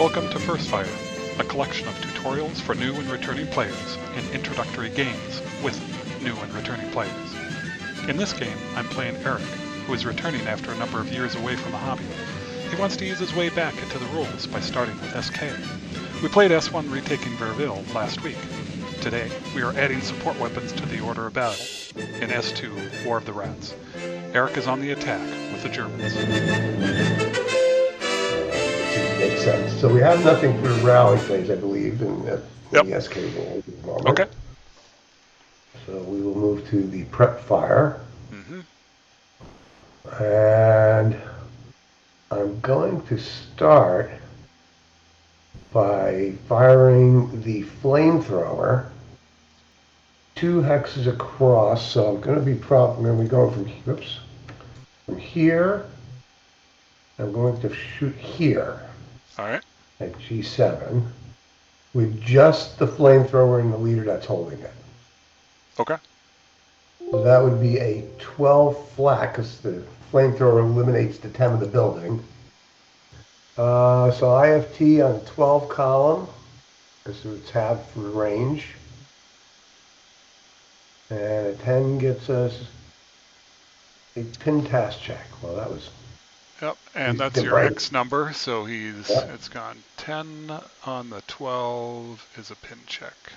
Welcome to First Fire, a collection of tutorials for new and returning players in introductory games with new and returning players. In this game, I'm playing Eric, who is returning after a number of years away from the hobby. He wants to ease his way back into the rules by starting with SK. We played S1 Retaking VASL last week. Today, we are adding support weapons to the order of battle in S2 War of the Rats. Eric is on the attack with the Germans. Makes sense. So we have nothing for rally phase, I believe, in the SK rule at the moment. Okay. So we will move to the prep fire. Mm-hmm. And I'm going to start by firing the flamethrower 2 hexes across. So I'm going to be going from here. I'm going to shoot here. All right. At G7 with just the flamethrower and the leader that's holding it. Okay. So that would be a 12 flat because the flamethrower eliminates the 10 of the building. So IFT on 12 column because it's half for range. And a 10 gets us a pin task check. Well, that was... Yep, and that's your X number, so it's gone 10 on the 12 is a pin check.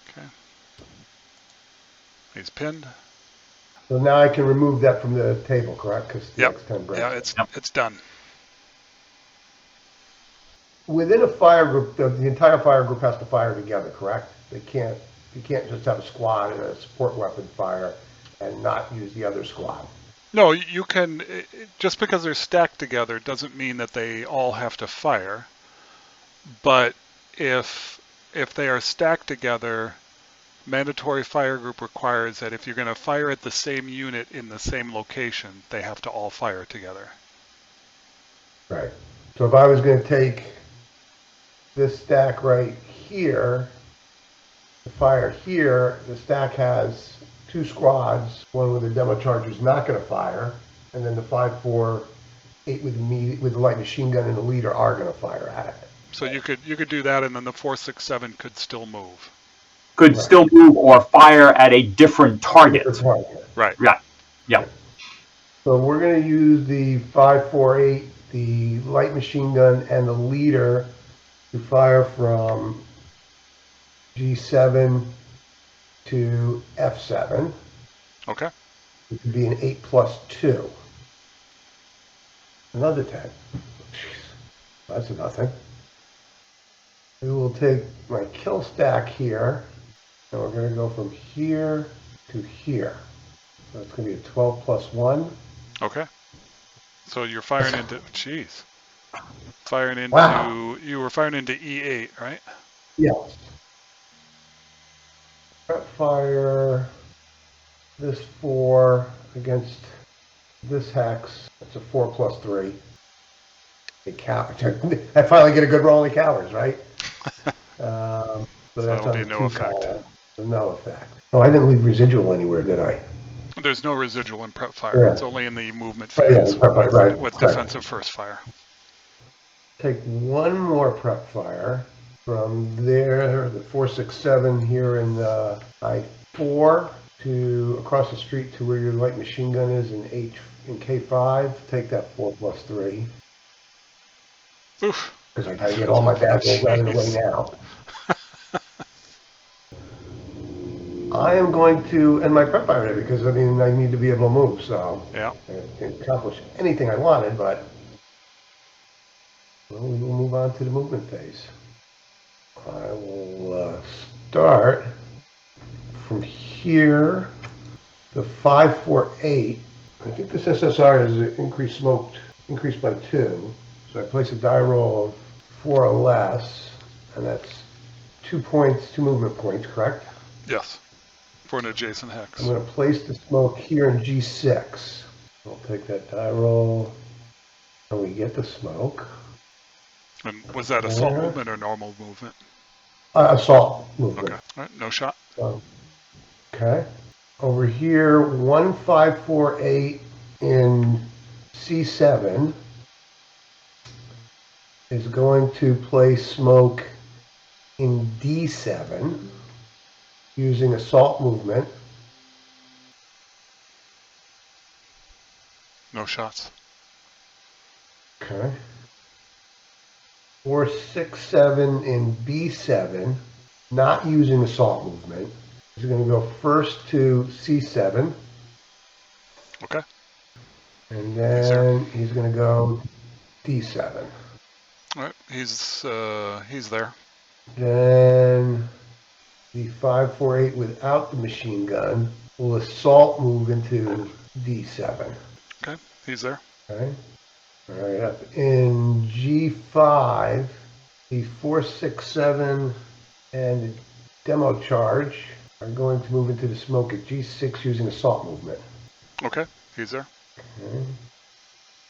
Okay. He's pinned. So now I can remove that from the table, correct? Because the X10 breaks. Yeah, it's done. Within a fire group, the entire fire group has to fire together, correct? You can't just have a squad and a support weapon fire and not use the other squad. No, you can, just because they're stacked together doesn't mean that they all have to fire. But if they are stacked together, mandatory fire group requires that if you're going to fire at the same unit in the same location, they have to all fire together. Right. So if I was going to take this stack right here, the fire here, the stack has 2 squads, one with a demo charger is not going to fire, and then the 5-4-8 with the light machine gun and the leader are going to fire at it. So you could do that, and then the 4-6-7 could still move. Could still move or fire at a different target. Right. Yeah. So we're going to use the 5-4-8, the light machine gun, and the leader to fire from G7 to F7. Okay. It could be an 8+2. Another 10. Jeez, that's nothing. We will take my kill stack here, and we're going to go from here to here. So it's going to be a 12+1. Okay. So you're firing into, jeez. Firing into, You were firing into E8, right? Yes. Fire this 4 against this hex. It's a 4+3. I finally get a good roll of counters, right? So that's that'll be no effect. No effect. Oh, I didn't leave residual anywhere, did I? There's no residual in prep fire. Yeah. It's only in the movement phase with defensive first fire. Take one more prep fire. From there, the 4-6-7 here in I-4 to across the street to where your light machine gun is in K5. Take that 4+3. Oof. Because I gotta get all my bad rolls out of the way now. I am going to end my prep fire today because I need to be able to move. So yeah, I can accomplish anything I wanted, but we will move on to the movement phase. I will start from here, the 5-4-8. I think this SSR is increased by 2. So I place a die roll of 4 or less, and that's 2 movement points, correct? Yes, for an adjacent hex. I'm going to place the smoke here in G6. I'll take that die roll, and we get the smoke. And was that assault movement or normal movement? Assault movement. Okay. All right. No shot. Okay. Over here, 1-5-4-8 in C7. is going to place smoke in D7 using assault movement. No shots. Okay. 4, 6, 7 in B7, not using assault movement. He's going to go first to C7, Okay. and He's there. then he's going to go D7. All right. He's there. Then the 5, 4, 8 without the machine gun will assault move into D7. Okay. He's there. Okay. All right. Up in G5, the 4, 6, 7 and the demo charge are going to move into the smoke at G6 using assault movement. Okay. He's there. Okay.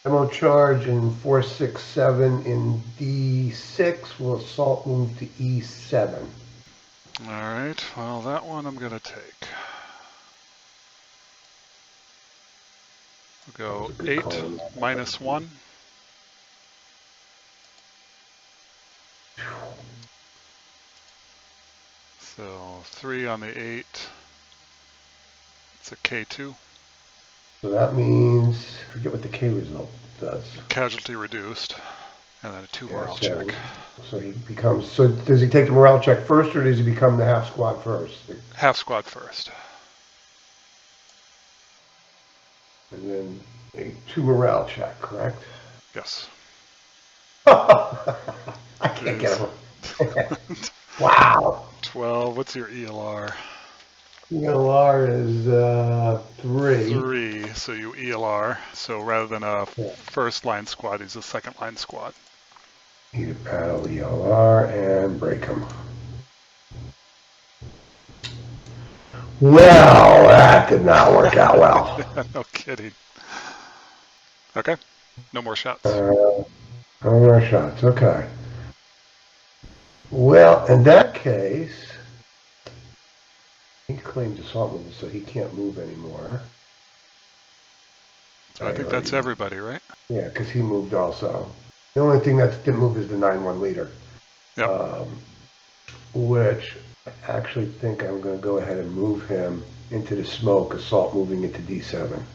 Demo charge in 4, 6, 7 in D6 will assault move to E7. All right. Well, that one I'm gonna take. We'll go 8 -1. So 3 on the 8. It's a K2. So that means, forget what the K result does. Casualty reduced. And then a 2 morale so, check. So he becomes, so does he take the morale check first or does he become the half squad first? Half squad first. And then a 2 morale check, correct? Yes. I can't get him. Wow. 12. What's your ELR? ELR is 3. 3. So you ELR. So rather than a first line squad, he's a second line squad. Need to battle ELR and break him. Well, that did not work out well. No kidding. Okay. No more shots. No more shots. Okay. Well, in that case, he claimed assault movement, so he can't move anymore. So I think that's everybody, right? Yeah, because he moved also. The only thing that didn't move is the 9-1 leader. Yep. Which I actually think I'm going to go ahead and move him into the smoke, assault moving into D7.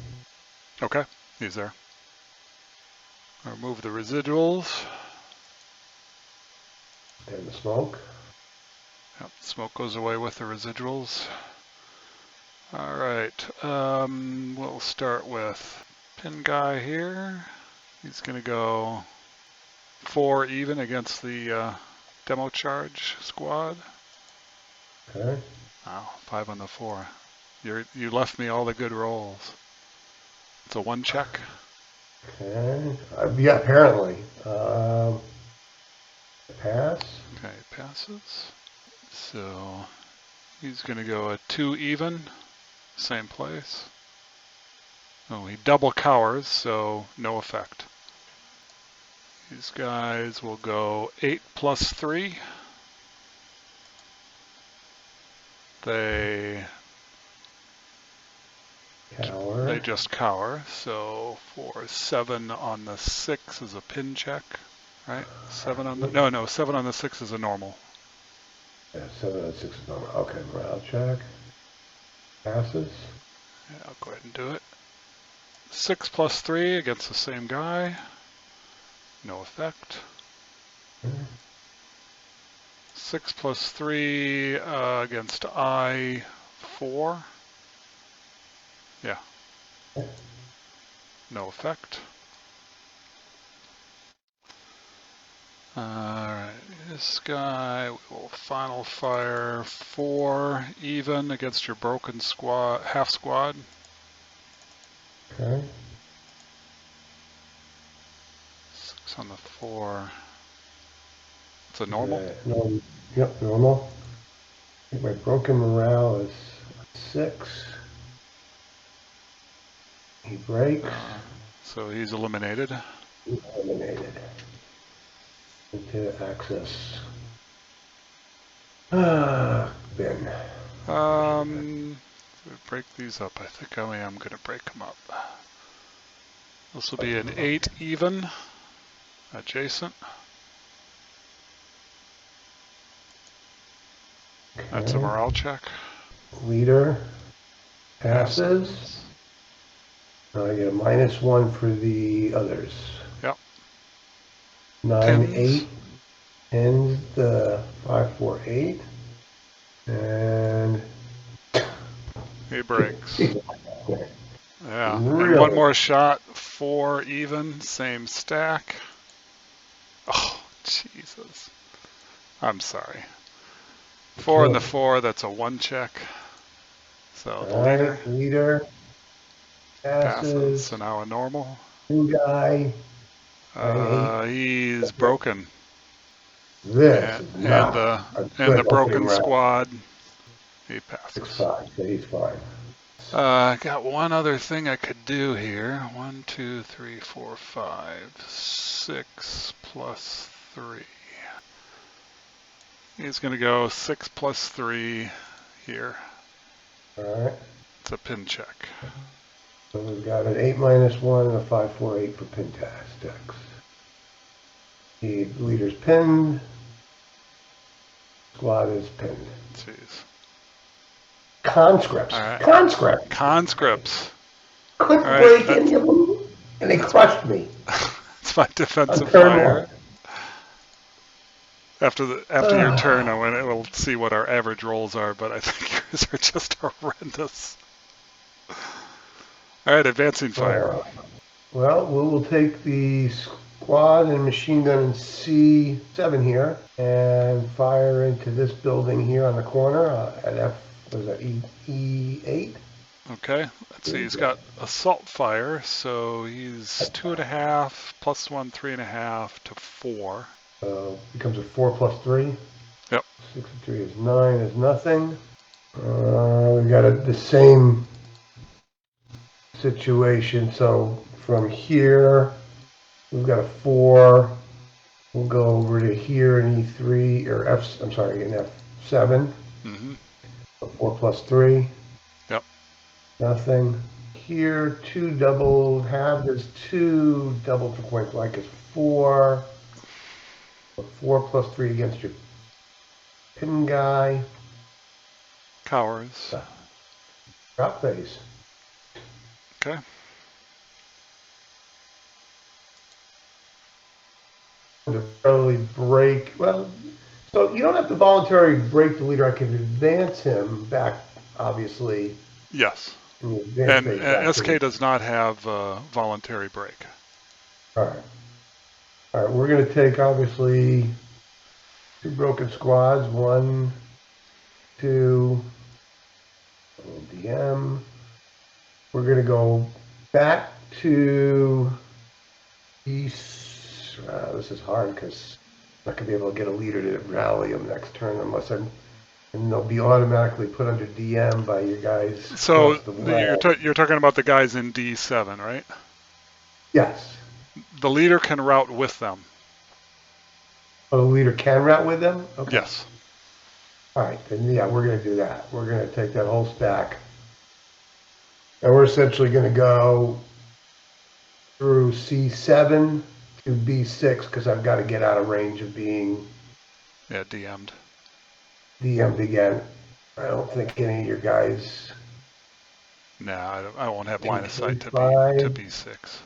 Okay. He's there. Remove the residuals. And the smoke. Yep. Smoke goes away with the residuals. All right. We'll start with pin guy here. He's going to go 4 even against the demo charge squad. Okay. Wow, 5 on the 4. You left me all the good rolls. It's a 1 check. Okay. Yeah, apparently. Pass. Okay, passes. So he's going to go a 2 even, same place. Oh, he double cowers, so no effect. These guys will go 8 + 3. They just cower, so for 7 on the 6 is a pin check, right? 7 on the, no, 7 on the 6 is a normal. Yeah, 7 on 6 is normal. Okay, morale check. Passes. Yeah, I'll go ahead and do it. 6 + 3 against the same guy, no effect. 6 + 3 against I4. Yeah. No effect. Alright, this guy will final fire 4 even against your broken squad, half squad. Okay. 6 on the 4. It's a normal? No, yep, normal. I think my broken morale is 6. He breaks. So he's eliminated. He's eliminated. Into access. Bin. Break these up. I think I am going to break them up. This will be an 8 even, adjacent. That's a morale check. Leader passes. I get a -1 for the others. Yep. 9, Pins. 8 ends the 5, 4, 8. And He breaks. Yeah. And Really? one more shot. 4 even. Same stack. Oh, Jesus. I'm sorry. 4 and the 4, that's a 1 check. So the leader Leader passes. passes. So now a normal. New guy. He's broken. This is not a And the good opening broken round. squad. He passes. 6-5, so he's fine. I got one other thing I could do here. 1, 2, 3, 4, 5, 6 plus 3. He's going to go 6 plus 3 here. All right. It's a pin check. So we've got an 8 -1 and a 5, 4, 8 for Pentastics. The leader's pinned. Squad is pinned. Jeez. Conscripts. All right. Conscripts. Couldn't All right, break any of them, and they crushed me. It's my defensive Turn fire. one. After your turn, we'll see what our average rolls are, but I think yours are just horrendous. All right, advancing fire. Well, we will take the squad and machine gun in C7 here and fire into this building here on the corner at F. What is that? E8. Okay, let's see. He's got assault fire, so he's 2.5 plus 1, 3.5 to 4. So becomes a 4 plus 3. Yep. 6 and 3 is 9. Is nothing. We got the same situation. So from here, we've got a 4. We'll go over to here in E3 or F. I'm sorry, in F7. Mm-hmm. 4 plus 3. Yep. Nothing. Here, 2 double halved is 2. Double for point blank is 4. 4 plus 3 against your pin guy. Cowers. Drop phase. Okay. To probably break. Well, so you don't have to voluntarily break the leader. I can advance him back, obviously. Yes. In the advance And phase SK does not have voluntary break. All right. All right. We're going to take, obviously, 2 broken squads. 1, 2. DM. We're going to go back to East. This is hard because I'm not going to be able to get a leader to rally them next turn unless and they'll be automatically put under DM by you guys. So you're talking about the guys in D7, right? Yes. The leader can route with them. Oh, the leader can route with them? Okay. Yes. All right, then yeah, we're going to do that. We're going to take that whole stack. And we're essentially going to go through C7 to B6 because I've got to get out of range of being DM'd. DM'd again. I don't think any of your guys. No, I won't have line of sight to B6.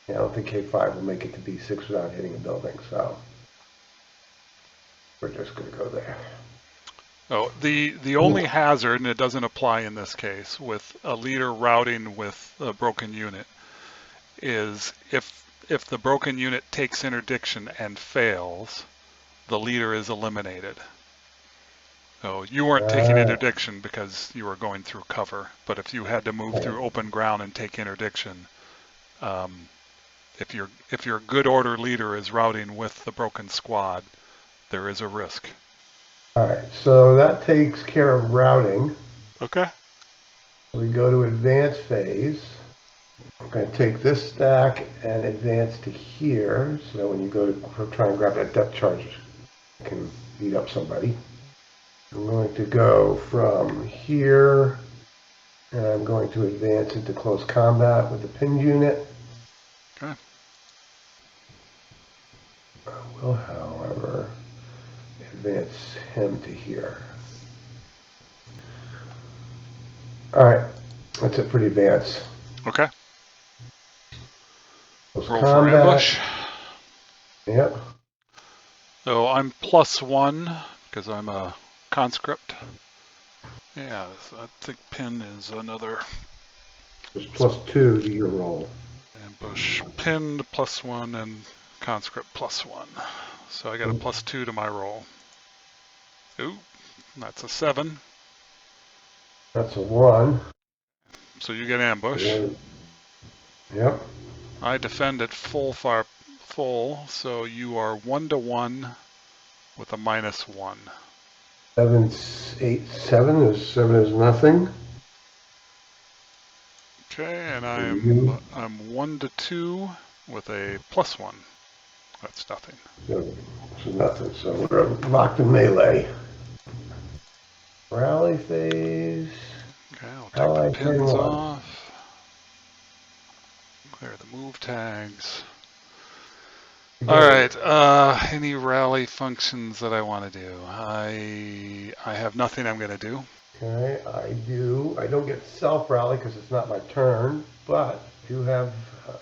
Yeah, I don't think K5 will make it to B6 without hitting a building, so we're just going to go there. Oh, the only hazard, and it doesn't apply in this case, with a leader routing with a broken unit, is if the broken unit takes interdiction and fails, the leader is eliminated. So you weren't taking interdiction because you were going through cover, but if you had to move through open ground and take interdiction, if your good order leader is routing with the broken squad, there is a risk. All right, so that takes care of routing. Okay. We go to advance phase. I'm going to take this stack and advance to here. So when you go to try and grab that depth charge, you can beat up somebody. I'm going to go from here, and I'm going to advance into close combat with the pinned unit. Okay. I will, however, advance him to here. Alright, that's it for the advance. Okay. Close Roll for combat. ambush. Yep. So I'm +1 because I'm a conscript. Yeah, so I think pin is another There's +2 to your roll. ambush. Pinned +1 and conscript +1. So I got a +2 to my roll. Ooh, that's a 7. That's a 1. So you get ambush. Yep. I defend at full, so you are 1 to 1 with a -1. 7, 8, 7 is 7 is nothing. Okay, and You. I'm 1 to 2 with a +1. That's nothing. So nothing. So we're locked in melee. Rally phase. Okay, I'll take Ally the pins 10-1. off. Clear the move tags. All right. Any rally functions that I want to do? I have nothing I'm going to do. Okay, I do. I don't get self-rally because it's not my turn, but I do have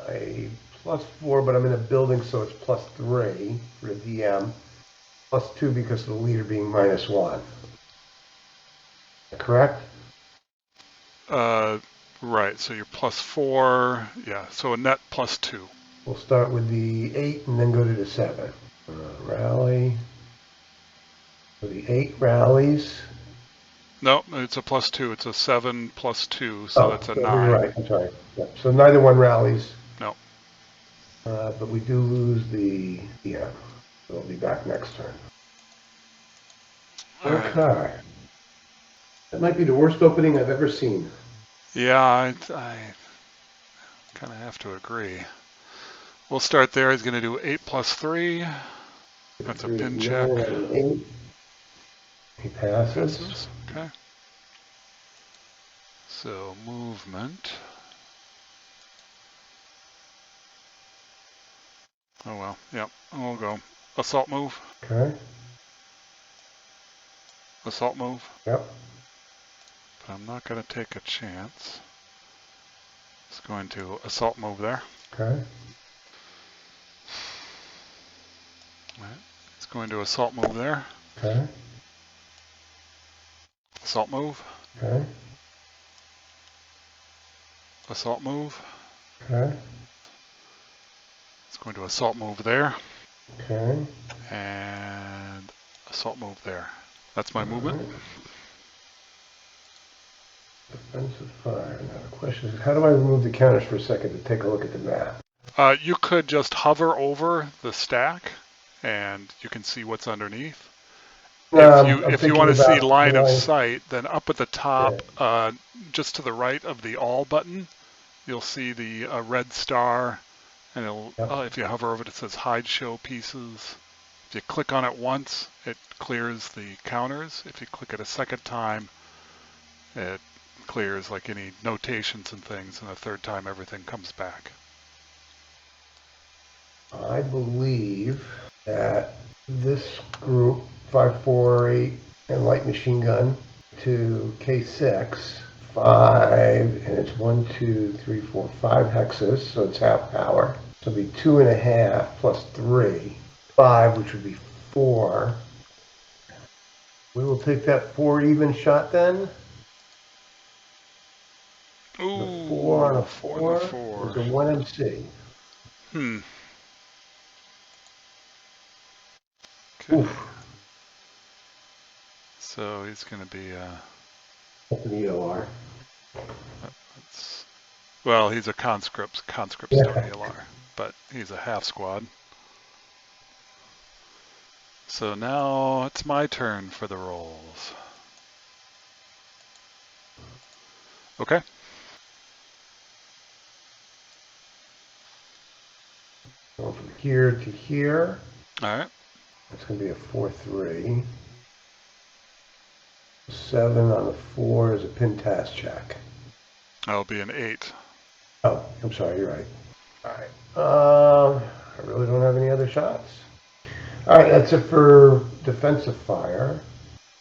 a +4, but I'm in a building, so it's +3 for the DM. +2 because of the leader being -1. Correct? Right. So you're +4. Yeah. So a net +2. We'll start with the 8 and then go to the 7. Rally. So the 8 rallies. No, it's a +2. It's a 7 +2, so that's a You're 9. right. I'm sorry. Yeah. So neither one rallies. No. But we do lose the DM. We'll be back next turn. All right. Okay. That might be the worst opening I've ever seen. Yeah, I kind of have to agree. We'll start there. He's going to do 8 +3. That's a pin check. 9 and 8. He passes. Passes. Okay. So movement. Oh well. Yep. We'll go. Assault move. Okay. Assault move. Yep. But I'm not going to take a chance. It's going to assault move there. Okay. Right. It's going to assault move there. Okay. Assault move. Okay. Assault move. Okay. It's going to assault move there. Okay. And assault move there. That's my movement. Right. Defensive fire. Now the question is, how do I remove the counters for a second to take a look at the map? You could just hover over the stack and you can see what's underneath. If you want to see line of sight, then up at the top, just to the right of the all button, you'll see the red star, and it'll, if you hover over it, it says hide show pieces. If you click on it once, it clears the counters. If you click it a second time, it clears like any notations and things, and the third time everything comes back. I believe that this group, 548 and light machine gun to K6, 5, and it's 1, 2, 3, 4, 5 hexes, so it's half power. So it'll be 2.5 plus 3, 5, which would be 4. We will take that 4 even shot then. Ooh, The 4 on a 4 4. is a 1 MC. Okay. Oof. So he's going to be Up in the OR. well, he's a conscript still ELR, but he's a half squad. So now it's my turn for the rolls. Okay. Going from here to here. All right. That's going to be a 4-3. 7 on the 4 is a pin task check. That'll be an 8. Oh, I'm sorry, you're right. All right. I really don't have any other shots. All right, that's it for defensive fire.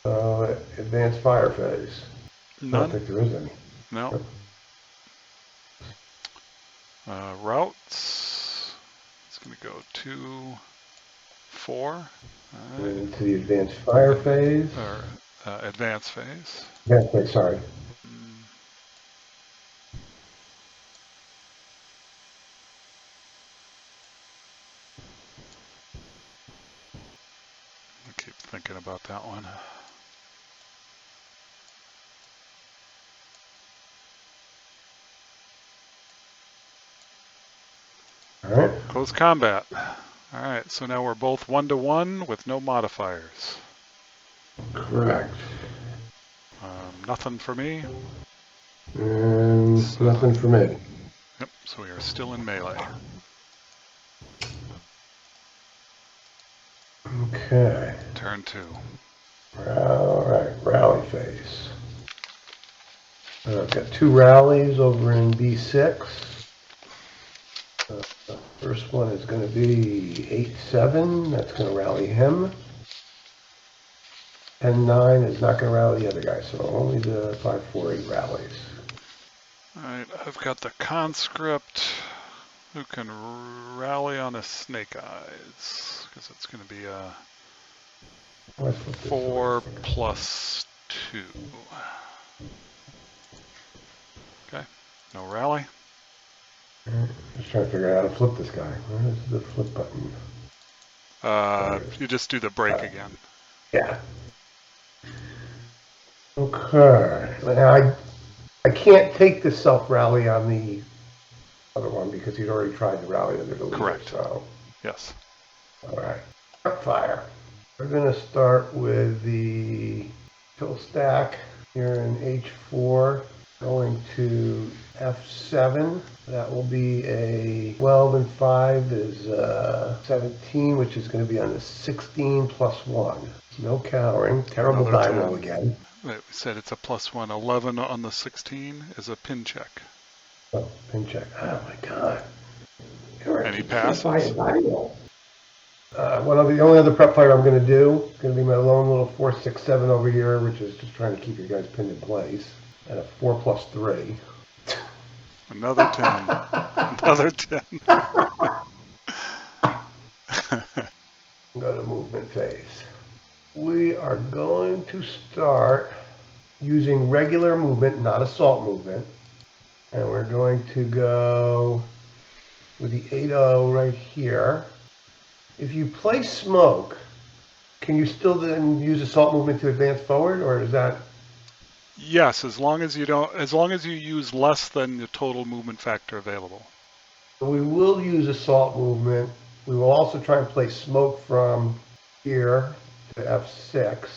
Advanced fire phase. I don't None? think there is any. No. Routes. It's going to go 2, 4. All right. Into the advanced fire phase. Or advance phase. Advanced phase, sorry. I keep thinking about that one. All right. Close combat. All right, so now we're both 1-to-1 with no modifiers. Correct. Nothing for me. And So- nothing for me. Yep, so we are still in melee. Okay. Turn 2. All right. Rally phase. I've got 2 rallies over in B6. The first one is going to be 8-7. That's going to rally him. 10-9 is not going to rally the other guy, so only the 5-4-8 rallies. All right, I've got the conscript who can rally on a snake eyes because it's going to be a Let's flip this 4 over. plus 2. Okay, no rally. Just trying to figure out how to flip this guy. Where's the flip button? You just do the break again. Yeah. Okay. Now I can't take the self rally on the other one because he's already tried to rally under the leader. Correct. So, Yes. all right. Fire. We're going to start with the kill stack here in H4, going to F7. That will be a 12 and 5 is 17, which is going to be on the 16 plus 1. No cowering. Terrible Another die roll 10. again. Wait, we said it's a +1. 11 on the 16 is a pin check. Oh, pin check. Oh my god. Any You can't buy passes? a die roll. The only other prep fire I'm going to do is going to be my lone little 4-6-7 over here, which is just trying to keep you guys pinned in place. And a 4 plus 3. Another 10. Another 10. Go to movement phase. We are going to start using regular movement, not assault movement. And we're going to go with the 8-0 right here. If you play smoke, can you still then use assault movement to advance forward, or is that? Yes, as long as you use less than the total movement factor available. We will use assault movement. We will also try and play smoke from here to F6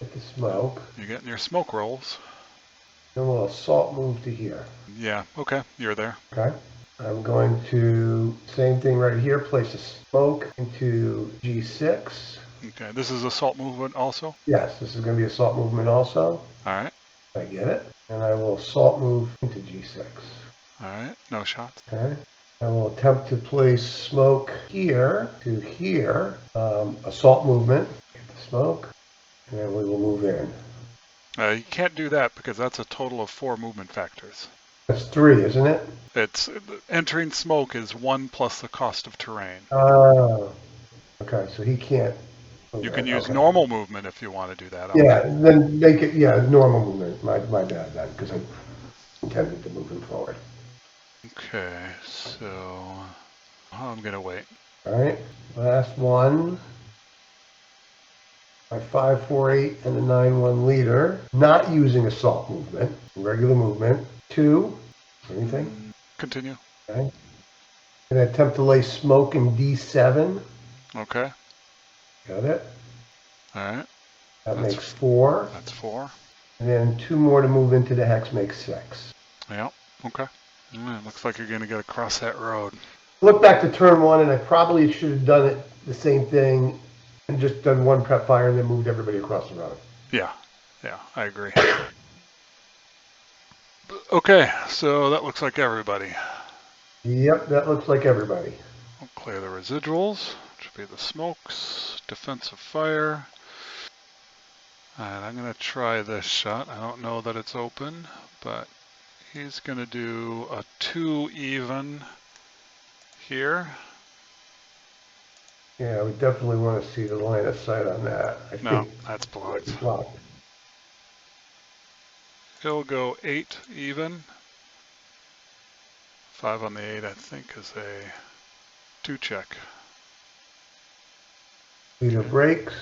with the smoke. You're getting your smoke rolls. Then we'll assault move to here. Yeah, okay, you're there. Okay. I'm going to, same thing right here, place a smoke into G6. Okay, this is assault movement also? Yes, this is going to be assault movement also. All right. I get it. And I will assault move into G6. All right, no shots. Okay. I will attempt to place smoke here to here. Assault movement. Get the smoke. And then we will move in. You can't do that because that's a total of 4 movement factors. That's 3, isn't it? It's entering smoke is 1 plus the cost of terrain. Oh. Okay, so he can't. You can use okay. normal movement if you want to do that. Yeah, then make it, normal movement. My bad then, because I intended to move him forward. Okay, so I'm going to wait. All right, last one. My 5-4-8 and a 9-1 leader, not using assault movement, regular movement. 2, anything? Continue. Okay. And attempt to lay smoke in D7. Okay. Got it. All right. That makes 4. That's 4. And then 2 more to move into the hex makes 6. Yeah. Okay. Looks like you're going to get across that road. Look back to turn 1, and I probably should have done it the same thing and just done 1 prep fire and then moved everybody across the road. Yeah. Yeah, I agree. Okay, so that looks like everybody. Yep, that looks like everybody. We'll clear the residuals, which will be the smokes, defensive fire. Alright, I'm gonna try this shot. I don't know that it's open, but he's gonna do a 2 even here. Yeah, we definitely want to see the line of sight on that. I No, think that's blocked. it's blocked. He'll go 8 even. 5 on the 8, I think, is a 2 check. Leader Okay. breaks,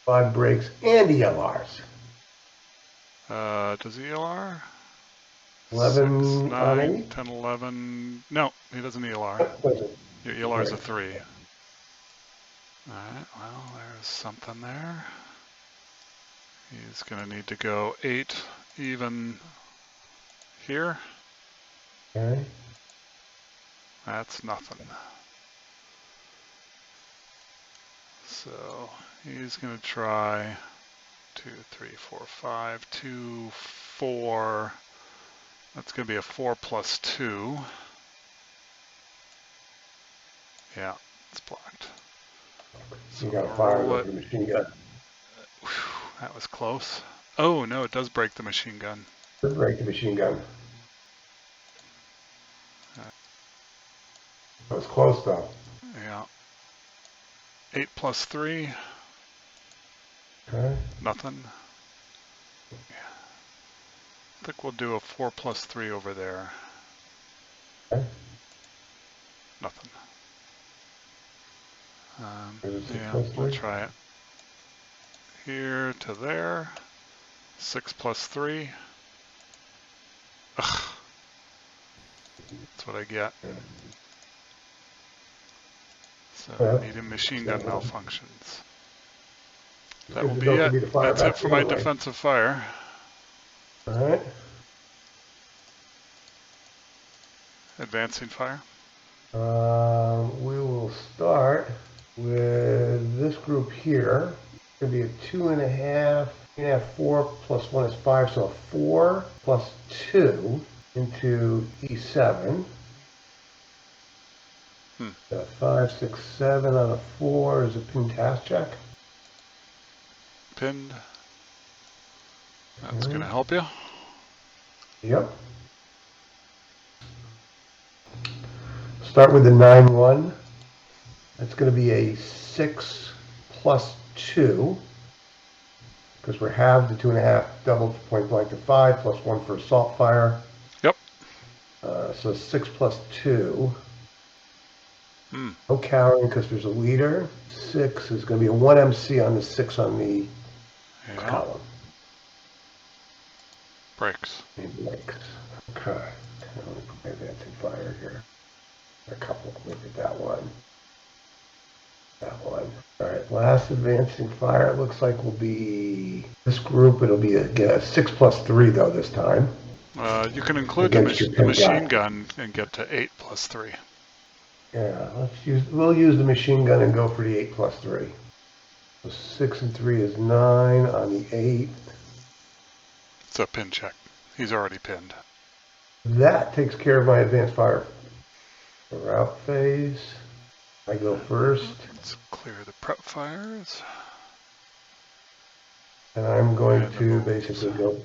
5 breaks, and ELRs. Does ELR? 11 6, on 9, 8? 10, 11. No, he doesn't ELR. Doesn't. Your ELR is a Right. 3. Alright, well, there's something there. He's gonna need to go 8 even here. Okay. That's nothing. So he's gonna try 2, 3, 4, 5, 2, 4. That's gonna be a 4 plus 2. Yeah, it's blocked. So You got to I'm gonna fire roll with it. your machine gun. Whew, that was close. Oh no, it does break the machine gun. Break the machine gun. That was close though. Yeah. 8 plus 3. Okay. Nothing. Yeah. I think we'll do a 4 plus 3 over there. Okay. Nothing. There's a 6 Yeah, plus we'll 3. try it. Here to there. 6 plus 3. Ugh. That's what I get. So Yeah. needing machine gun malfunctions. It's That good will to be know for it. me to fire That's it back for the my other way. defensive fire. All right. Advancing fire. We will start with this group here. It's going to be a 2.5. 2.5, 4 plus 1 is 5, so a 4 plus 2 into E7. Hmm. 5, 6, 7 on a 4 is a pin task check. Pinned. That's Okay. going to help you. Yep. Start with the 9-1. That's going to be a 6 plus 2. Because we're halved to 2.5, doubled point blank to 5, plus 1 for assault fire. Yep. So 6 plus 2. Hmm. No cowering because there's a leader. 6 is going to be a 1 MC on the 6 on the Yeah. column. Breaks. It breaks. Okay. Let me put my advancing fire here. A couple. Look at that one. That one. All right. Last advancing fire, it looks like will be this group. It'll be again a 6 plus 3 though this time. You can include Against your the pin machine guy. gun and get to 8 plus 3. Yeah, we'll use the machine gun and go for the 8 plus 3. So 6 and 3 is 9 on the 8. It's a pin check. He's already pinned. That takes care of my advanced fire. The route phase. I go first. Let's clear the prep fires. And I'm going And the to moves. basically go.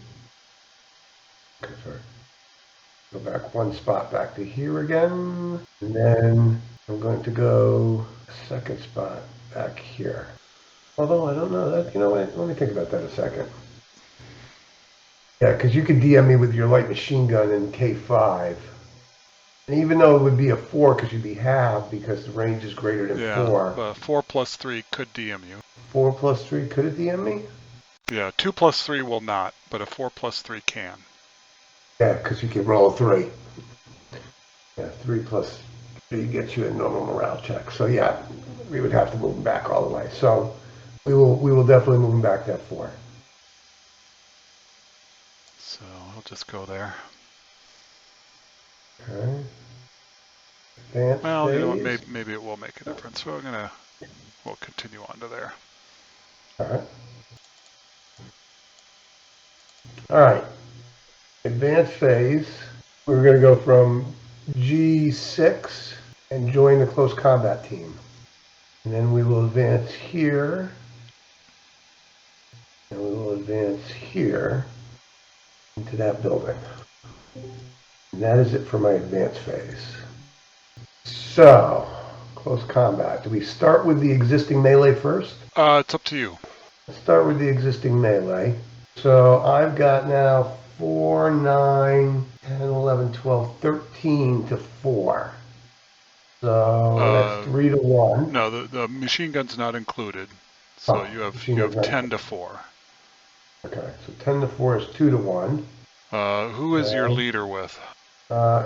Okay, sorry. Go back one spot back to here again. And then I'm going to go second spot back here. Although I don't know that, you know what? Let me think about that a second. Yeah, because you could DM me with your light machine gun in K5. And even though it would be a 4 because you'd be halved because the range is greater than 4. 4 plus 3 could DM you. 4 plus 3, could it DM me? Yeah, 2 plus 3 will not, but a 4 plus 3 can. Yeah, because you can roll a 3. Yeah, 3 plus 3 gets you a normal morale check. So yeah, we would have to move him back all the way. So we will definitely move him back that 4. So I'll just go there. Okay. Advanced Well, you know what? phase. Maybe it will make a difference. So we'll continue on to there. All right. All right. Advanced phase. We're going to go from G6 and join the close combat team. And then we will advance here. And we will advance here into that building. And that is it for my advance phase. So, close combat. Do we start with the existing melee first? It's up to you. Let's start with the existing melee. So I've got now 4, 9, 10, 11, 12, 13 to 4. So that's 3 to 1. No, the machine gun's not included. So you have 10 to 4. Okay, so 10 to 4 is 2 to 1. Who is your leader with?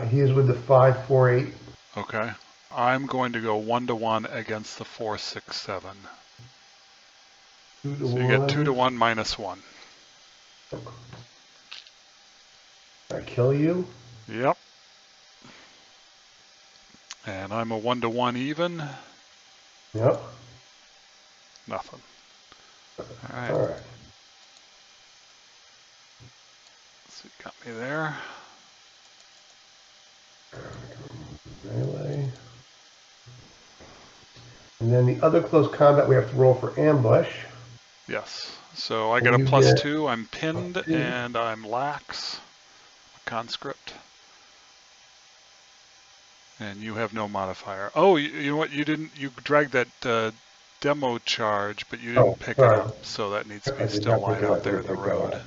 He is with the 5, 4, 8. Okay. I'm going to go 1 to 1 against the 4, 6, 7. 2 to So 1. you get 2 to 1 minus 1. I kill you? Yep. And I'm a 1 to 1 even. Yep. Nothing. All right. All right. So you got me there. Melee. And then the other close combat, we have to roll for ambush. Yes. So I get a +2. I'm pinned and I'm lax. Conscript. And you have no modifier. Oh, you know what? You dragged that demo charge, but you didn't pick it up. So that needs to be still lying out there in the road.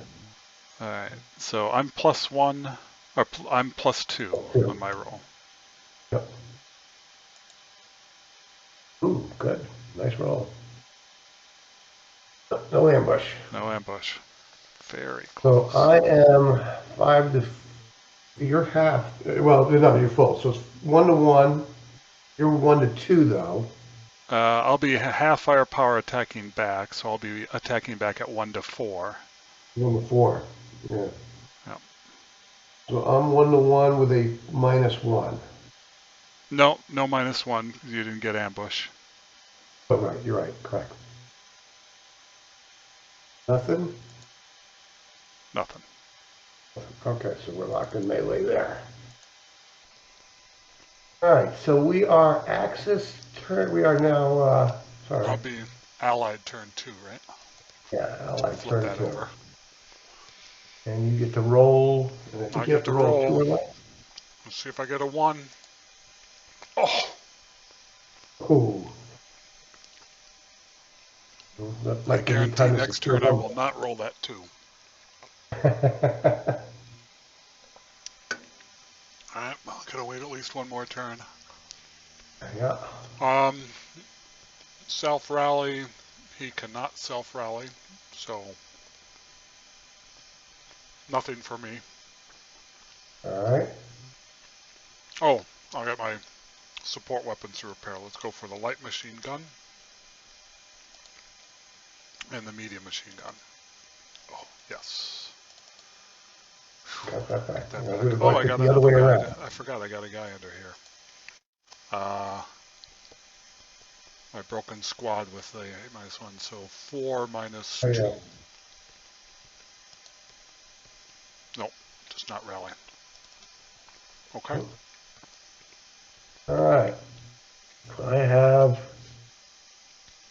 All right. So I'm +1, or I'm +2 on my roll. Yep. Ooh, good. Nice roll. No ambush. No ambush. Very close. So I am 5 to... You're half... Well, no, you're full. So it's 1 to 1. You're 1 to 2, though. I'll be half firepower attacking back, so I'll be attacking back at 1 to 4. 1 to 4. Yeah. Yep. So I'm 1 to 1 with a -1. No -1. You didn't get ambush. Oh, right. You're right. Correct. Nothing? Nothing. Okay, so we're locked in melee there. All right, so we are Axis turn. We are now, sorry. I'll be allied turn 2, right? Yeah, allied Flip turn that 2. over. And you get to roll. And I think you have to roll 2 or less. Let's see if I get a 1. Oh! Ooh. I guarantee next turn I will not roll that 2. Alright, well, gotta wait at least one more turn. Yeah. Self-rally. He cannot self-rally, so nothing for me. All right. Oh, I got my support weapons to repair. Let's go for the light machine gun and the medium machine gun. Oh, yes. Got that back. That Yeah, back. Oh, I got another guy. I forgot I got a guy under here. My broken squad with the -1, so 4 minus 2. yeah. Nope, just not rally. Okay. All right. I have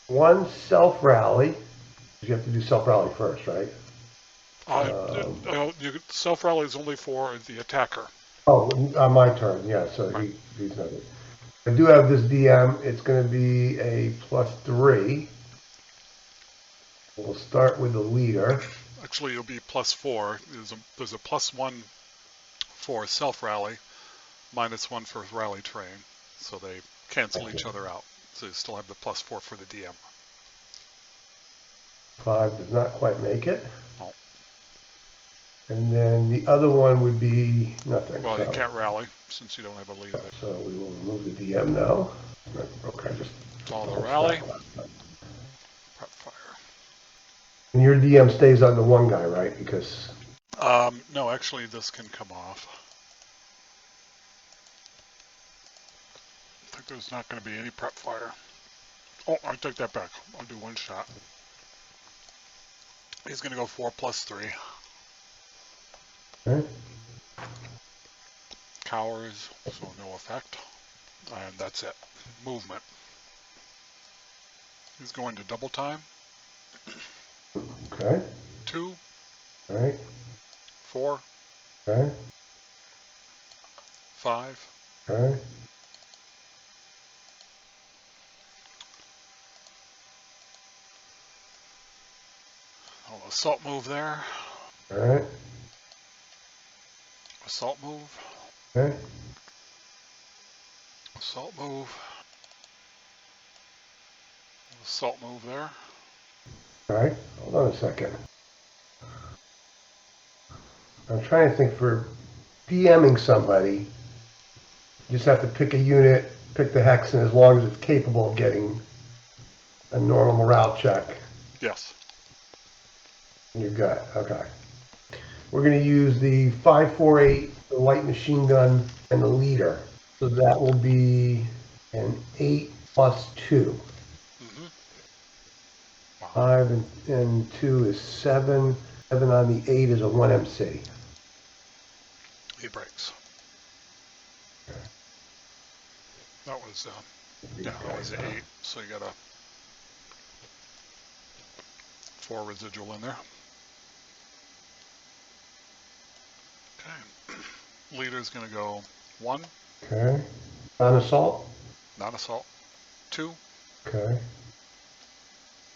1 self-rally. You have to do self-rally first, right? Self-rally is only for the attacker. Oh, on my turn, yeah, so Right. he's not. I do have this DM. It's going to be a +3. We'll start with the leader. Actually, it'll be +4. There's a +1 for self-rally, -1 for rally train. So they cancel each other out. So you still have the +4 for the DM. 5 does not quite make it. Oh. And then the other one would be nothing. Well, you can't rally since you don't have a leader. So we will remove the DM now. Okay, just follow the rally. Prep fire. And your DM stays on the one guy, right? Because no, actually, this can come off. I think there's not going to be any prep fire. Oh, I take that back. I'll do 1 shot. He's going to go 4 + 3. okay. Cowers, so no effect. And that's it. Movement. He's going to double time. Okay. 2, All right. 4, Okay. 5, Okay. oh, assault move there, All right. assault move, Okay. assault move, assault move there. All right. Hold on a second. I'm trying to think for PMing somebody. You just have to pick a unit, pick the hex, and as long as it's capable of getting a normal morale check, Yes. you're good. Okay. We're going to use the 548, the light machine gun, and the leader. So that will be an 8 plus 2. Mm-hmm. 5 and 2 is 7. 7 on the 8 is a 1 MC. He breaks. That was, yeah, that was 8, so you got a 4 residual in there. Okay. Leader's going to go 1, Okay. Non-assault. not assault, 2, Okay.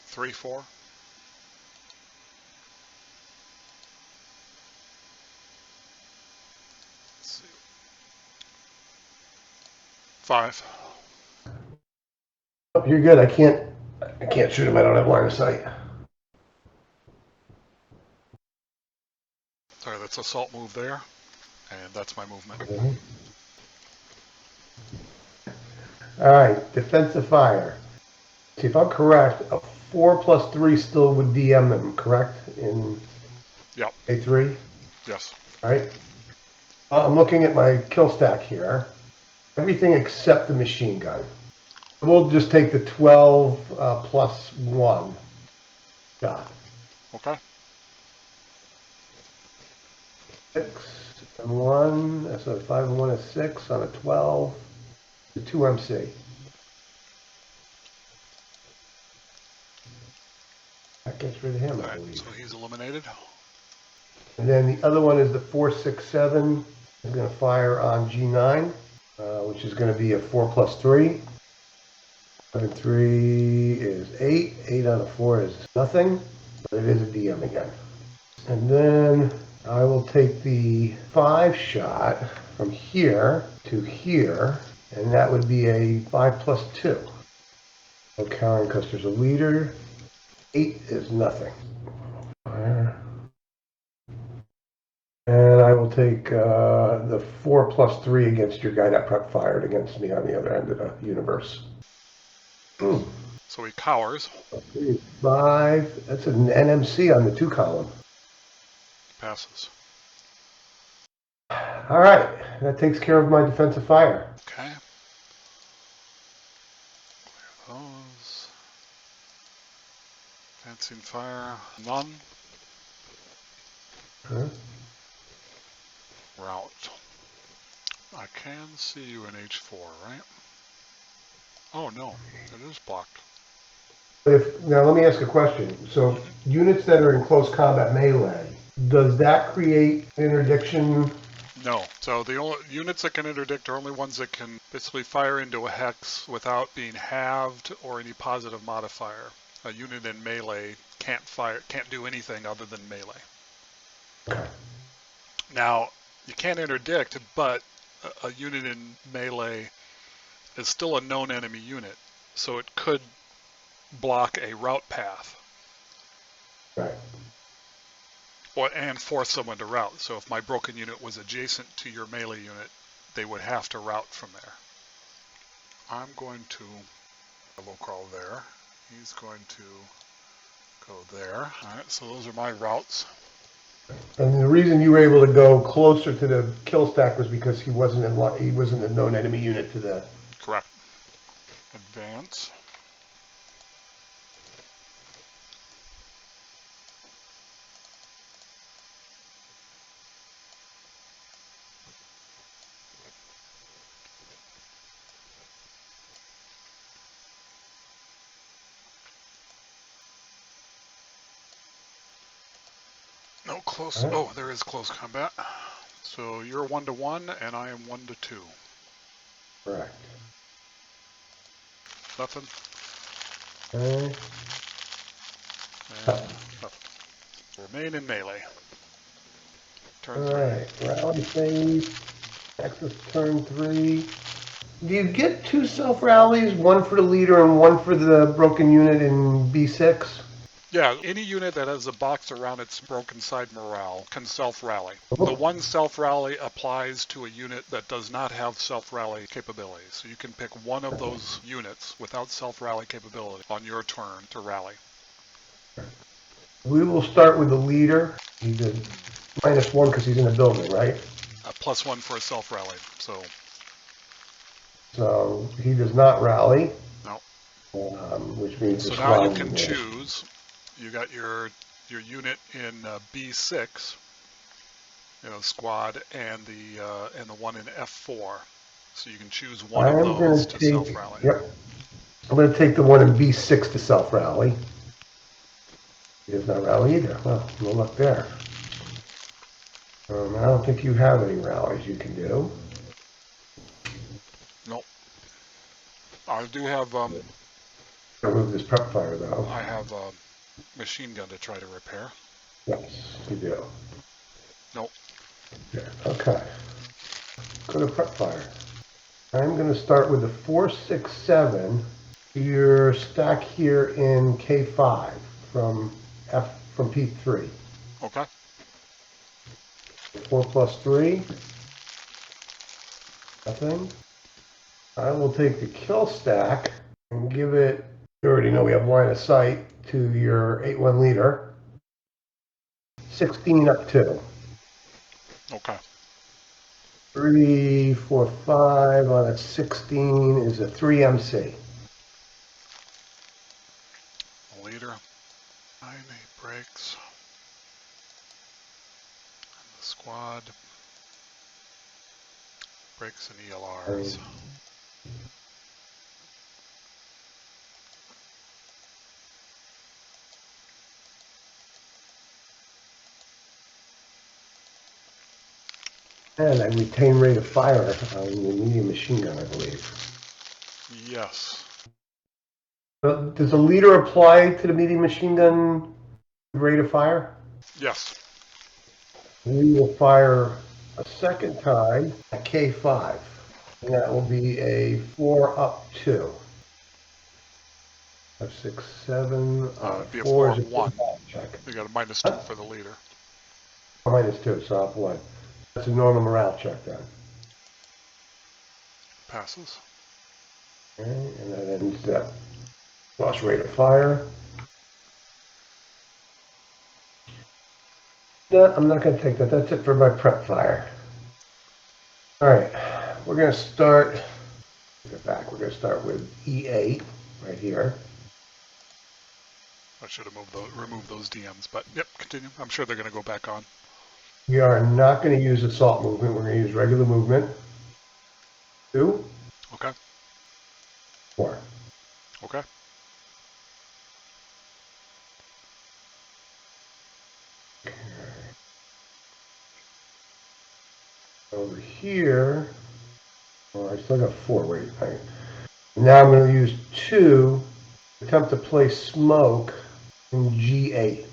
3, 4, 5. Oh, you're good. I can't shoot him. I don't have line of sight. Sorry, that's assault move there, and that's my movement. Okay. All right. Defensive fire. See, if I'm correct, a 4 plus 3 still would DM them, correct? In Yep. A3? Yes. Right? I'm looking at my kill stack here. Everything except the machine gun. We'll just take the 12 plus 1 shot. Okay. 6 and 1, so 5 and 1 is 6 on a 12. The 2 MC. That gets rid of him, All I right, believe. so he's eliminated. And then the other one is the 467. Is going to fire on G9, which is going to be a 4 plus 3. 5 and 3 is 8. 8 on a 4 is nothing, but it is a DM again. And then I will take the 5 shot from here to here, and that would be a 5 plus 2. No counting because there's a leader. 8 is nothing. Fire. And I will take the 4 plus 3 against your guy that prep fired against me on the other end of the universe. So he cowers. 5. That's an NMC on the 2 column. Passes. All right. That takes care of my defensive fire. Okay. Clear those. Advancing fire. None. Huh? Route. I can see you in H4, right? Oh, no. It is blocked. Now let me ask a question. So units that are in close combat melee, does that create interdiction? No. So the only units that can interdict are only ones that can basically fire into a hex without being halved or any positive modifier. A unit in melee can't do anything other than melee. Okay. Now, you can't interdict, but a unit in melee is still a known enemy unit, so it could block a route path. Right. And force someone to route. So if my broken unit was adjacent to your melee unit, they would have to route from there. I'm going to level crawl there. He's going to go there. All right, so those are my routes. And the reason you were able to go closer to the kill stack was because he wasn't a known enemy unit to the. Correct. Advance. No close. Alright. Oh, there is close combat. So you're 1-1, and I am 1-2. Correct. Nothing. Okay. And nothing. Remain in melee. Turn 3. Alright, rally phase. Access turn 3. Do you get 2 self-rallies? One for the leader and one for the broken unit in B6? Yeah, any unit that has a box around its broken side morale can self-rally. Oh. The one self-rally applies to a unit that does not have self-rally capabilities. So you can pick one of those units without self-rally capability on your turn to rally. We will start with the leader. He did -1 because he's in the building, right? +1 for a self-rally. So he does not rally. No. Which means So the now you squad can will- choose. You got your unit in B6, squad, and the one in F4. So you can choose one of those to self-rally. Yep. I'm going to take the one in B6 to self-rally. He does not rally either. Well, no luck there. I don't think you have any rallies you can do. Nope. I do have. Remove this prep fire though. I have a machine gun to try to repair. Yes, you do. Nope. Yeah. Okay. Go to prep fire. I'm going to start with the 467. Your stack here in K5 from P3. Okay. 4 plus 3. Nothing. I will take the kill stack and give it, you already know we have line of sight to your 8-1 leader. 16 up 2. Okay. 3, 4, 5 on a 16 is a 3 MC. Leader. 9, 8 breaks. And the squad. Breaks and ELRs. And I retain rate of fire on the medium machine gun, I believe. Yes. Does the leader apply to the medium machine gun rate of fire? Yes. We will fire a second time at K5. And that will be a 4 up 2. 5, 6, 7. It'd be a 4 4 is a up 1. check. You got a -2 for the leader. -2, so up 1. That's a normal morale check then. Passes. Okay, and that ends that loss rate of fire. No, I'm not going to take that. That's it for my prep fire. All right, we're going to start. Get back. We're going to start with E8 right here. I should have removed those DMs, but yep, continue. I'm sure they're going to go back on. We are not going to use assault movement. We're going to use regular movement. 2. Okay. 4. Okay. Over here. Oh, I still got 4. Wait. Now I'm going to use 2. Attempt to place smoke in G8.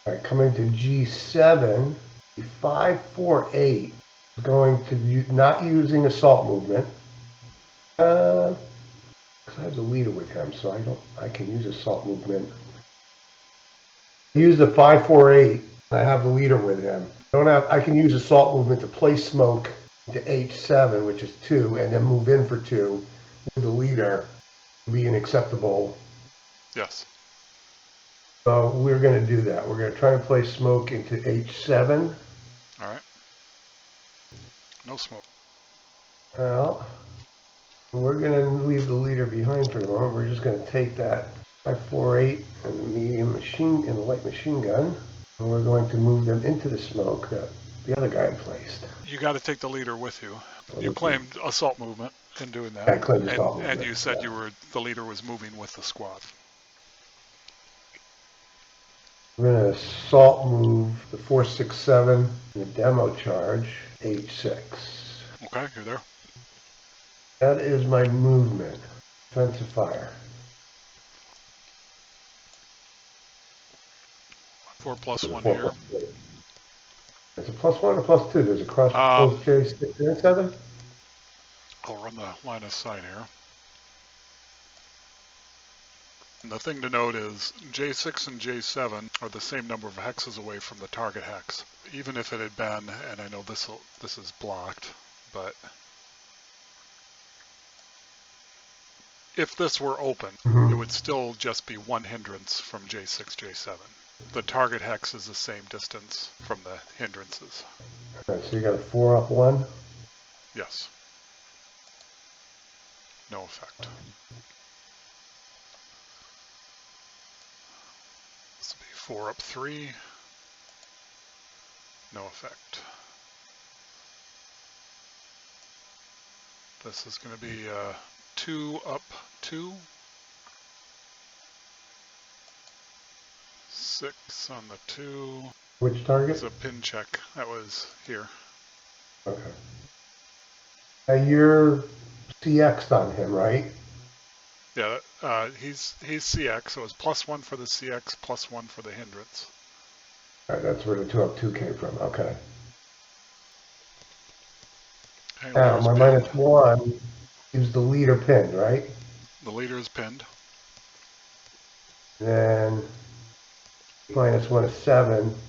All right, coming to G7, 5, 4, 8 is going to not using assault movement. Because I have the leader with him, so I can use assault movement. Use the 5, 4, 8. I have the leader with him. I can use assault movement to place smoke to H7, which is 2, and then move in for 2 with the leader to be an acceptable. Yes. So we're going to do that. We're going to try and place smoke into H7. All right. No smoke. Well, we're going to leave the leader behind for the moment. We're just going to take that 548 and the medium machine and the light machine gun, and we're going to move them into the smoke that the other guy placed. You got to take the leader with you. You claimed assault movement in doing that. I claimed assault movement. And you said the leader was moving with the squad. I'm going to assault move the 467 and the demo charge H6. Okay, you're there. That is my movement. Defensive fire. 4+1 4 here. plus 2. It's a +1 or +2. There's a cross Um, both J6 and 7. I'll run the line of sight here. And the thing to note is J6 and J7 are the same number of hexes away from the target hex. Even if it had been, and I know this is blocked, but if this were open, it would still just be one hindrance from J6, J7. The target hex is the same distance from the hindrances. Okay, so you got a 4 up 1. Yes. No effect. This will be 4 up 3. No effect. This is going to be 2 up 2. 6 on the 2. Which target? It's a pin check. That was here. Okay. Now you're CX'd on him, right? Yeah, he's CX, so it's +1 for the CX, +1 for the hindrance. All right, that's where the 2 up 2 came from. Okay. Okay, Now leader's my pinned. -1 is the leader pinned, right? The leader is pinned. Then -1 is 7,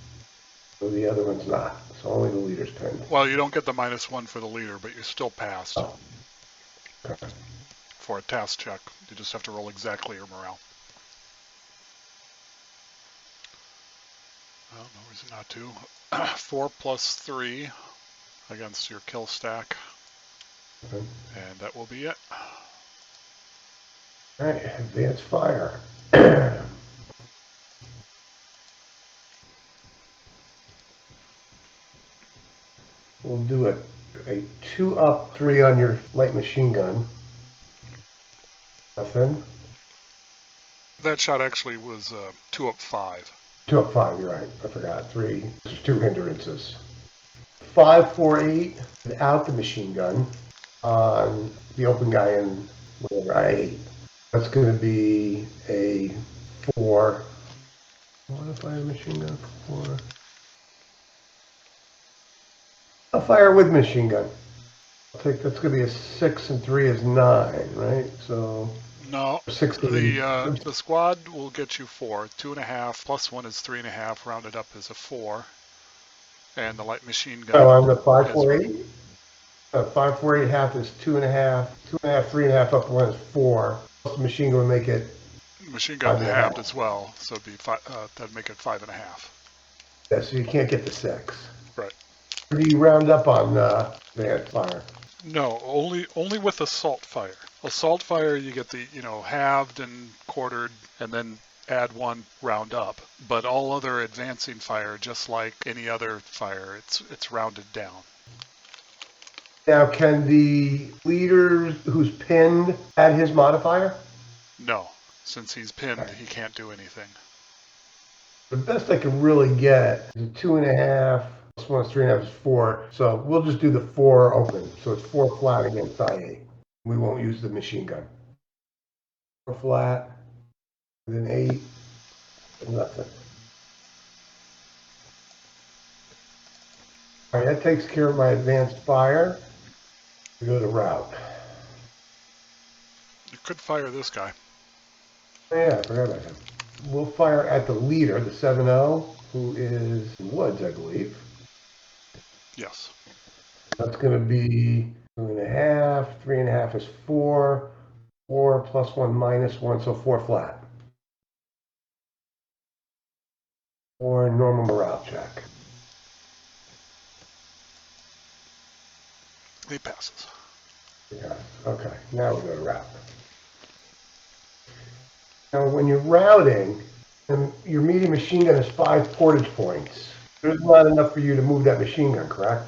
so the other one's not. So only the leader's pinned. Well, you don't get the -1 for the leader, but you're still passed Oh, okay. for a task check. You just have to roll exactly your morale. Well, no reason not to. 4 plus 3 against your kill stack. Okay. And that will be it. All right, advanced fire. We'll do a 2 up 3 on your light machine gun. Nothing. That shot actually was 2 up 5. 2 up 5, you're right. I forgot. 3. There's 2 hindrances. 5, 4, 8 without the machine gun on the open guy in whatever, I-8. That's going to be a 4. What if I have a machine gun? 4. I'll fire with machine gun. I'll take, that's going to be a 6 and 3 is 9, right? So No, 16. the squad will get you 4. 2.5 plus 1 is 3.5. Rounded up is a 4. And the light machine gun. Oh, on the 5, 4, 8? 5, 4, 8 half is 2.5. 2.5, 3.5 up 1 is 4. Plus the machine gun would make it Machine gun 5.5. halved as well, so it'd be that'd make it 5.5. Yeah, so you can't get the 6. Right. Or do you round up on advanced fire? No, only with assault fire. Assault fire, you get the halved and quartered, and then add 1 round up. But all other advancing fire, just like any other fire, it's rounded down. Now, can the leader who's pinned add his modifier? No, since he's pinned, he can't do anything. The best I can really get is a 2.5. Plus 1 is 3.5 is 4. So we'll just do the 4 open. So it's 4 flat against I-8. We won't use the machine gun. 4 flat, with an 8, and nothing. All right, that takes care of my advanced fire. We go to route. You could fire this guy. Oh, yeah, I forgot about him. We'll fire at the leader, the 7-0, who is in Woods, I believe. Yes. That's going to be 2.5. 3.5 is 4. 4 plus 1 minus 1, so 4 flat. Or normal morale check. He passes. Yeah. Okay, now we go to route. Now, when you're routing, and your medium machine gun has 5 portage points, there's not enough for you to move that machine gun, correct?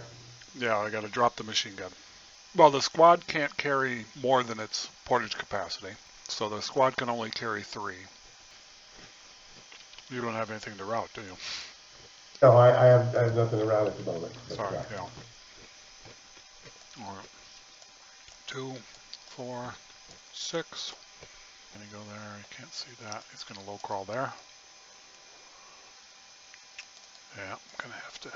Yeah, I got to drop the machine gun. Well, the squad can't carry more than its portage capacity, so the squad can only carry 3. You don't have anything to route, do you? No, I have nothing around at the moment. Sorry, yeah. All right. 2, 4, 6. Gonna go there. You can't see that. He's gonna low crawl there. Yeah, I'm gonna have to.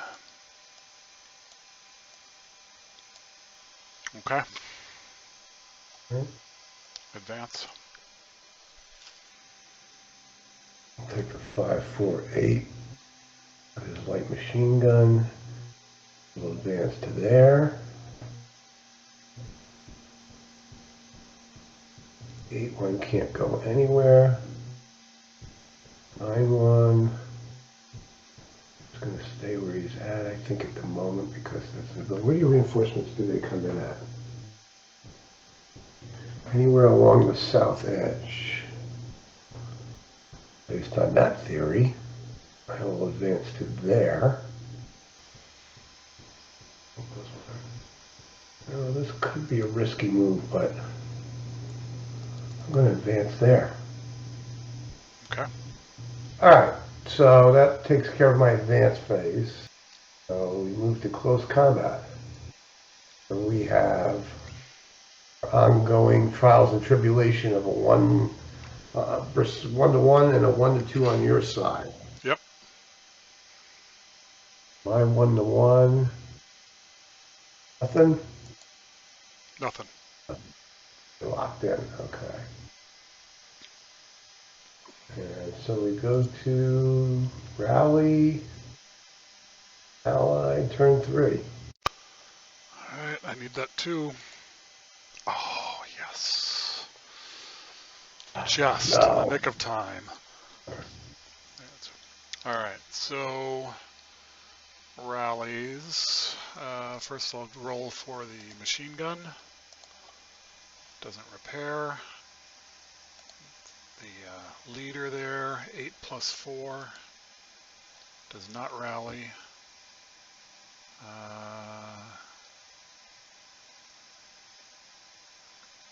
Okay. Advance. I'll take the 548. His light machine gun. We'll advance to there. 8-1 can't go anywhere. 9-1 is going to stay where he's at, I think, at the moment, because that's the. Where do your reinforcements do they come in at? Anywhere along the south edge. Based on that theory, I will advance to there. Oh, this could be a risky move, but I'm going to advance there. Okay. All right, so that takes care of my advance phase. So we move to close combat. So we have ongoing trials and tribulation of a 1 versus 1-1 and a 1-2 on your side. Yep. My 1-1. Nothing? Nothing. Locked in, okay. And so we go to rally, ally, turn 3. Alright, I need that too. Oh, yes. Just in the nick of time. Alright, so rallies. First I'll roll for the machine gun. Doesn't repair. The leader there, 8 + 4. Does not rally.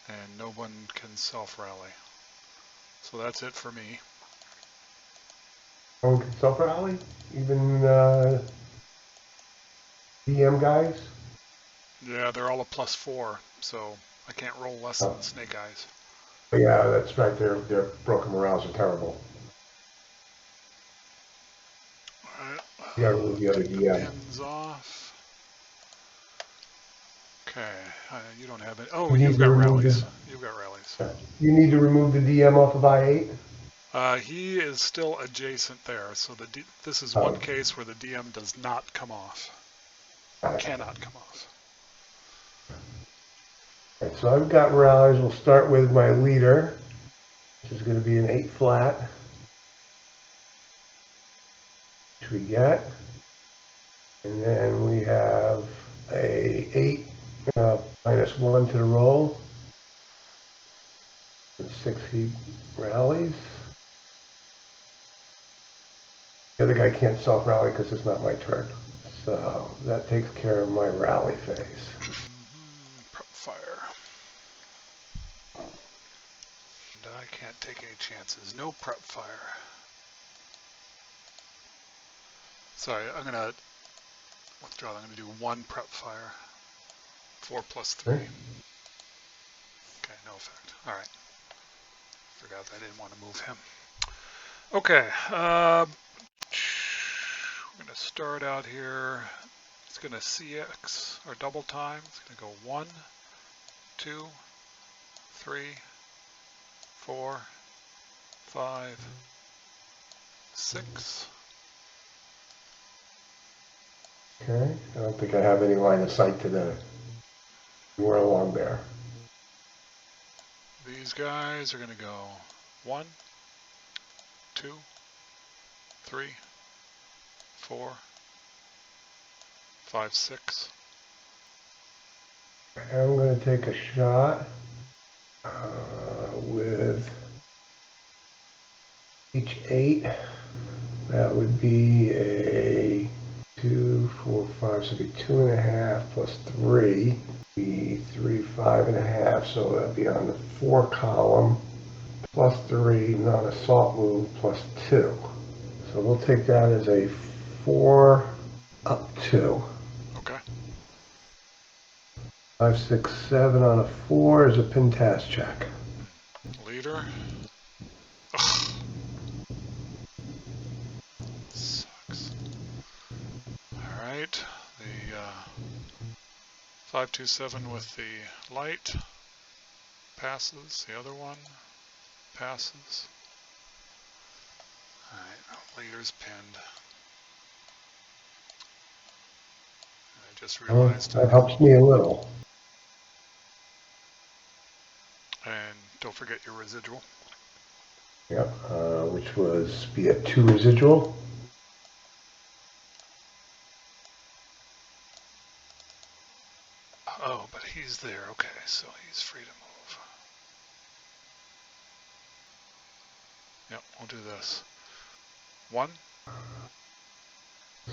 And no one can self-rally. So that's it for me. No one can self-rally? Even DM guys? Yeah, they're all a +4, so I can't roll less than the snake eyes. Yeah, that's right. Their broken morales are terrible. Alright, You gotta remove the other take the DM. pins off. Okay, you don't have it. Oh, You need you've to got remove rallies. the- You've got rallies. You need to remove the DM off of I-8? He is still adjacent there, so this is Oh. one case where the DM does not come off. Cannot come off. Right, so I've got rallies. We'll start with my leader, which is going to be an 8 flat, which we get. And then we have a 8 -1 to the roll. And 6 he rallies. The other guy can't self-rally because it's not my turn. So that takes care of my rally phase. Prep fire. And I can't take any chances. No prep fire. Sorry, I'm going to withdraw. I'm going to do 1 prep fire. 4 + 3. Okay. Okay, no effect. All right. Forgot I didn't want to move him. Okay. We're going to start out here. It's going to CX, or double time. It's going to go 1, 2, 3, 4, 5, 6. Okay. I don't think I have any line of sight to the anywhere along there. These guys are going to go 1, 2, 3, 4, 5, 6. I'm going to take a shot with each 8. That would be a 2, 4, 5, so it'd be 2.5 plus 3. Be 3, 5.5, so that'd be on the 4 column. Plus 3, non-assault move, plus 2. So we'll take that as a 4 up 2. Okay. 5, 6, 7 on a 4 is a pin task check. Leader. Ugh. Sucks. Alright. The 527 with the light passes. The other one passes. Alright, leader's pinned. I just realized. That helps me a little. And don't forget your residual. Yep, which was be a 2 residual. Oh, but he's there. Okay, so he's free to move. Yep, we'll do this. 1.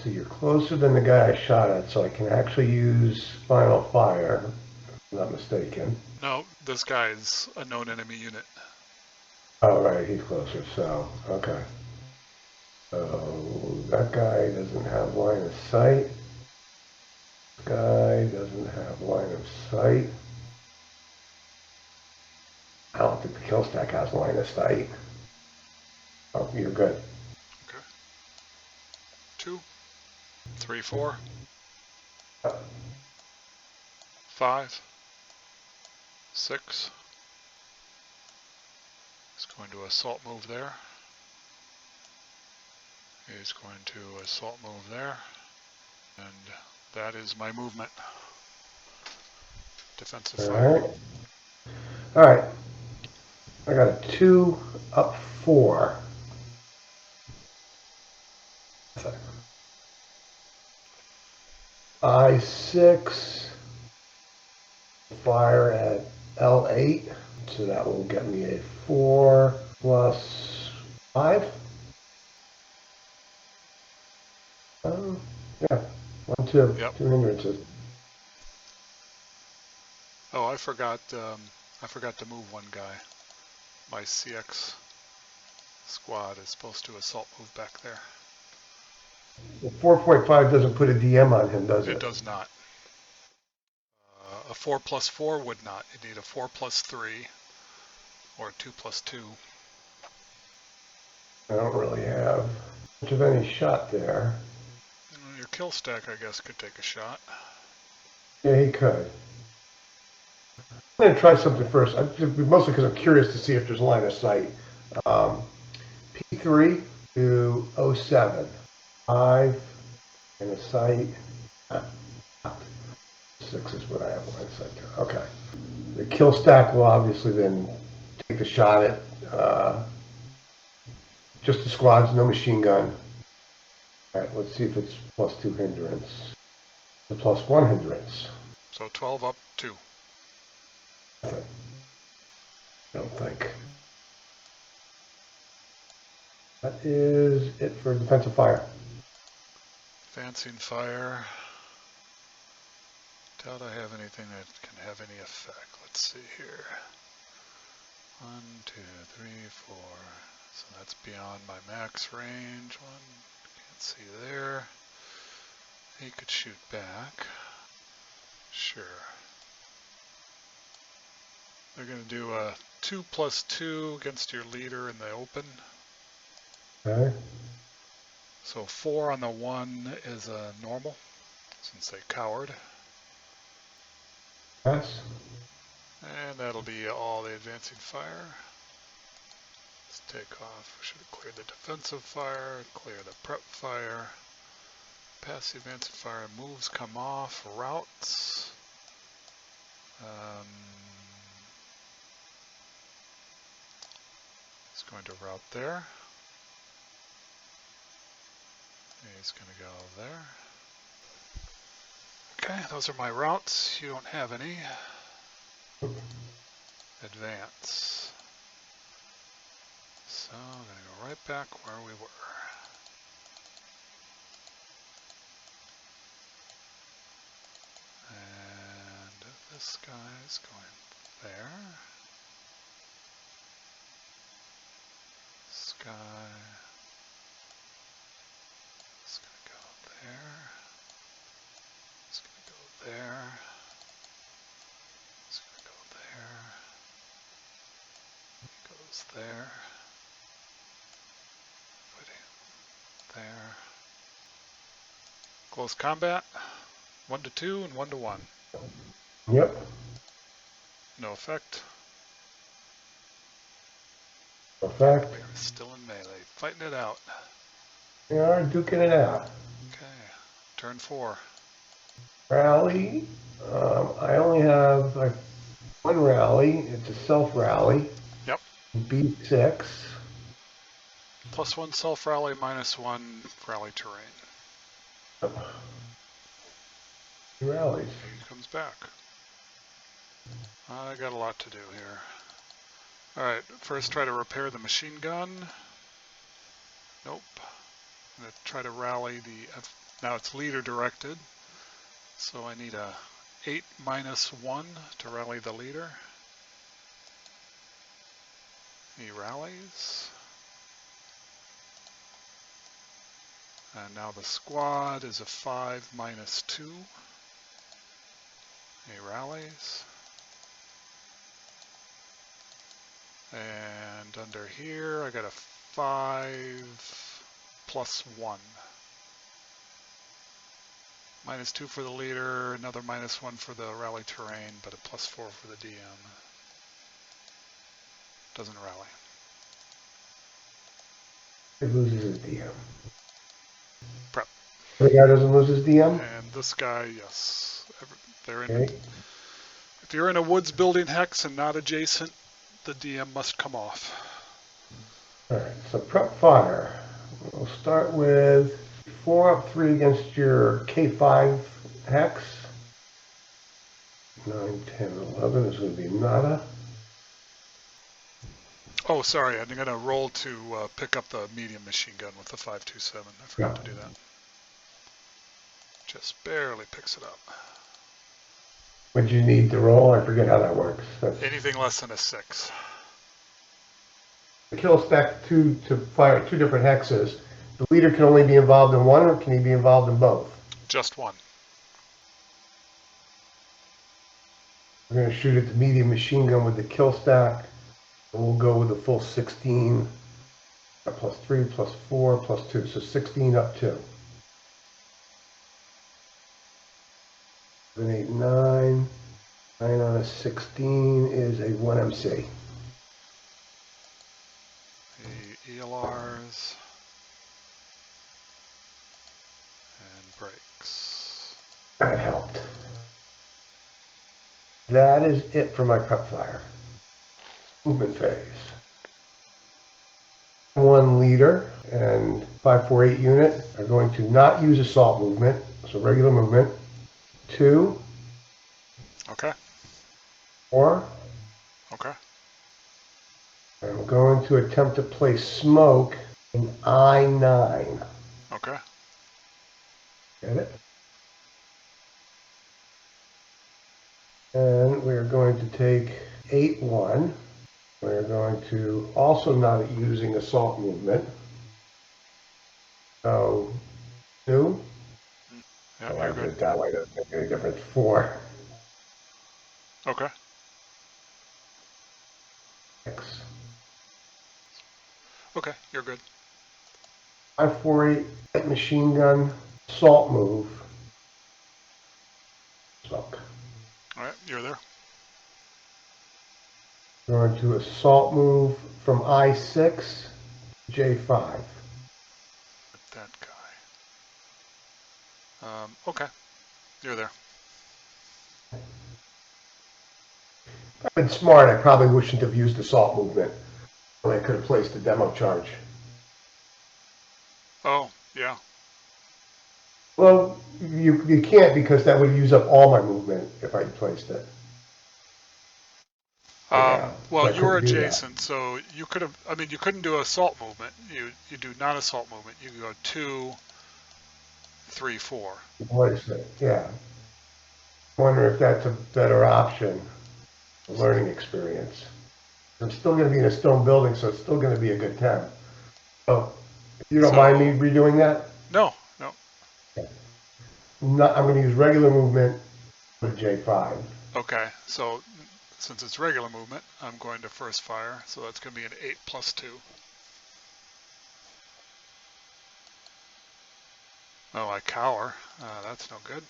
So you're closer than the guy I shot at, so I can actually use Final Fire, if I'm not mistaken. No, this guy's a known enemy unit. Oh, right, he's closer, so, okay. So that guy doesn't have line of sight. This guy doesn't have line of sight. I don't think the kill stack has line of sight. Oh, you're good. Okay. 2, 3, 4, 5, 6. He's going to assault move there. He's going to assault move there. And that is my movement. Defensive fire. All right. I got a 2 up 4. I6 fire at L8, so that will get me a 4 plus 5. Yeah, 1, 2, Yep. 2 hindrances. Oh, I forgot to move one guy. My CX squad is supposed to assault move back there. The 4.5 doesn't put a DM on him, does it? It does not. A 4 plus 4 would not. You need a 4 plus 3 or a 2 plus 2. I don't really have much of any shot there. Your kill stack, I guess, could take a shot. Yeah, he could. I'm going to try something first, mostly because I'm curious to see if there's line of sight. P3 to 07. 5 in a sight. 6 is what I have line of sight to. Okay. The kill stack will obviously then take the shot at just the squads, no machine gun. All right, let's see if it's plus 2 hindrance. The plus 1 hindrance. So 12 up 2. I don't think. That is it for defensive fire. Advancing fire. Doubt I have anything that can have any effect. Let's see here. 1, 2, 3, 4. So that's beyond my max range. 1, can't see there. He could shoot back. Sure. They're going to do a 2 plus 2 against your leader in the open. Okay. So 4 on the 1 is a normal, since they cowered. Pass. And that'll be all the advancing fire. Let's take off. We should have cleared the defensive fire, clear the prep fire. Pass the advancing fire, moves come off, routes. He's going to route there. He's going to go there. Okay, those are my routes. You don't have any. Advance. So I'm going to go right back where we were. And this guy's going there. This guy. there. It's gonna go there. Goes there. Put him there. Close combat. 1 to 2 and 1 to 1. Yep. No effect. Effect. We're still in melee. Fighting it out. We are duking it out. Okay. Turn 4. Rally. I only have like one rally. It's a self rally. Yep. B6. +1 self rally, -1 rally terrain. Rallies. He comes back. I got a lot to do here. Alright, first try to repair the machine gun. Nope. I'm going to try to rally the... Now it's leader directed. So I need a 8 -1 to rally the leader. He rallies. And now the squad is a 5 -2. He rallies. And under here, I got a 5 +1. -2 for the leader, another -1 for the rally terrain, but a +4 for the DM. Doesn't rally. It loses his DM. Prep. The guy doesn't lose his DM? And this guy, yes. They're in. Okay. If you're in a woods building hex and not adjacent, the DM must come off. Alright, so prep fire. We'll start with 4 up 3 against your K5 hex. 9, 10, 11 is going to be nada. Oh, sorry, I'm going to roll to pick up the medium machine gun with the 5.27. I forgot to do that. Just barely picks it up. Would you need to roll? I forget how that works. Anything less than a 6. The kill stack to fire 2 different hexes. The leader can only be involved in one, or can he be involved in both? Just 1. We're going to shoot at the medium machine gun with the kill stack. And we'll go with the full 16. +3, +4, +2. So 16 up 2. 7, 8, 9. 9 on a 16 is a 1 MC. The ELRs. And brakes. That helped. That is it for my prep fire. Movement phase. 1 leader and 548 unit are going to not use assault movement, so regular movement. 2. Okay. 4. Okay. I'm going to attempt to place smoke in I9. Okay. Get it? And we're going to take 8-1. We're going to also not using assault movement. So 2. Yeah, I you're like good. it that way. Doesn't make any difference. 4. Okay. 6. Okay, you're good. 548 machine gun, assault move. Smoke. All right, you're there. Going to assault move from I6, J5. That guy. Okay, you're there. If I'd been smart, I probably wouldn't have used assault movement. I could have placed the demo charge. Oh, yeah. Well, you can't, because that would use up all my movement if I placed it. Yeah, Well, I you were couldn't do that. adjacent, so you could have. I mean, you couldn't do assault movement. You do non-assault movement. You can go 2, 3, 4. Place it, yeah. Wonder if that's a better option, a learning experience. I'm still going to be in a stone building, so it's still going to be a good time. So, if you don't mind me redoing that? No, no. I'm going to use regular movement J5. Okay, so since it's regular movement, I'm going to first fire, so that's going to be an 8 plus 2. Oh, I cower. That's no good.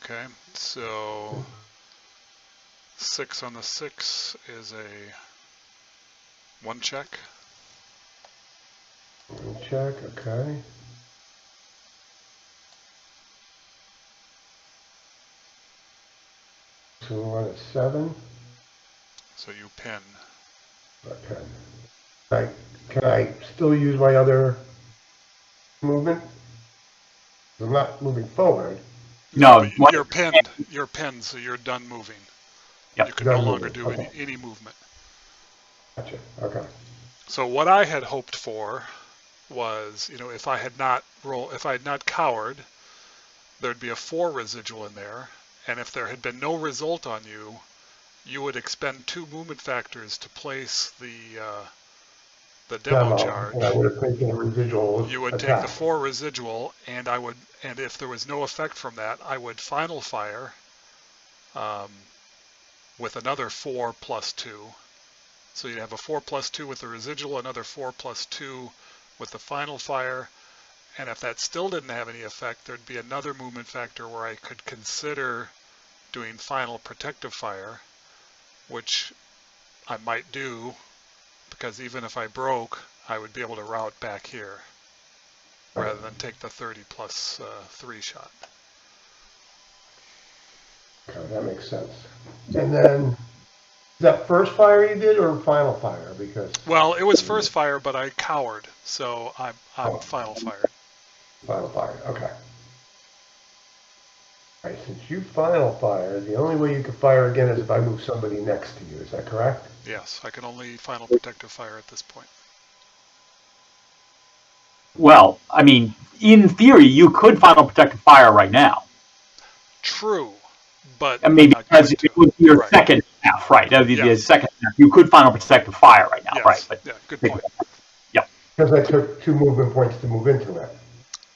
Okay, so 6 on the 6 is a 1 check. Check, okay. So we're on a 7. So you pin. Okay. Can I still use my other movement? I'm not moving forward. No, No, but you're pinned. You're pinned, so you're done moving. Yep. You can no Done longer moving, do okay. any movement. Gotcha. Okay. So what I had hoped for was, if I had not cowered, there'd be a 4 residual in there, and if there had been no result on you, you would expend 2 movement factors to place the demo charge. And I would have taken a residual You would take the 4 residual, and if there was no effect from that, I would final fire with another 4 plus 2. So you'd have a 4 plus 2 with the residual, another 4 plus 2 with the final fire, and if that still didn't have any effect, there'd be another movement factor where I could consider doing final protective fire, which I might do, because even if I broke, I would be able to route back here, rather than take the 30 plus 3 shot. Okay, that makes sense. And then, is that first fire you did or final fire? Because Well, it was first fire, but I cowered, so I'm final fired. final fire, okay. All right, since you final fire, the only way you can fire again is if I move somebody next to you, is that correct? Yes, I can only final protective fire at this point. Well, I mean, in theory, you could final protective fire right now. True, but I mean, I'm not because going to. it would be your Right. second half, right? That would be the Yes. second half. You could final protective fire right now, Yes. right? But Yeah, good point. Because I took 2 movement points to move into it.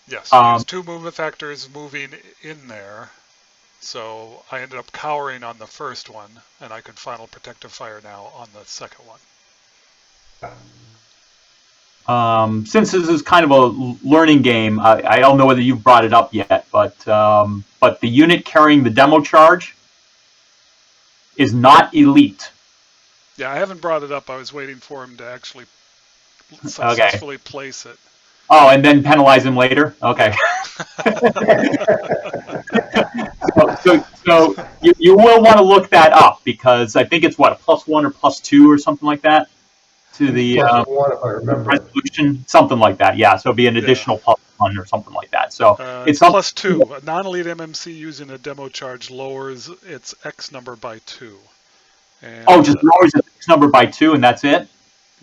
Yes, you used 2 movement factors moving in there, so I ended up cowering on the first one, and I could final protective fire now on the second one. Since this is kind of a learning game, I don't know whether you've brought it up yet, but the unit carrying the demo charge is not elite. Yeah, I haven't brought it up. I was waiting for him to actually successfully place it. Oh, and then penalize him later? Okay. so you will want to look that up, because I think it's what, a +1 or +2 or something like that to the +1 if I remember. resolution, something like that. Yeah, so it'd be an additional +1 or something like that. So it's +2. A non-elite MMC using a demo charge lowers its X number by 2. And, just lowers the X number by 2, and that's it?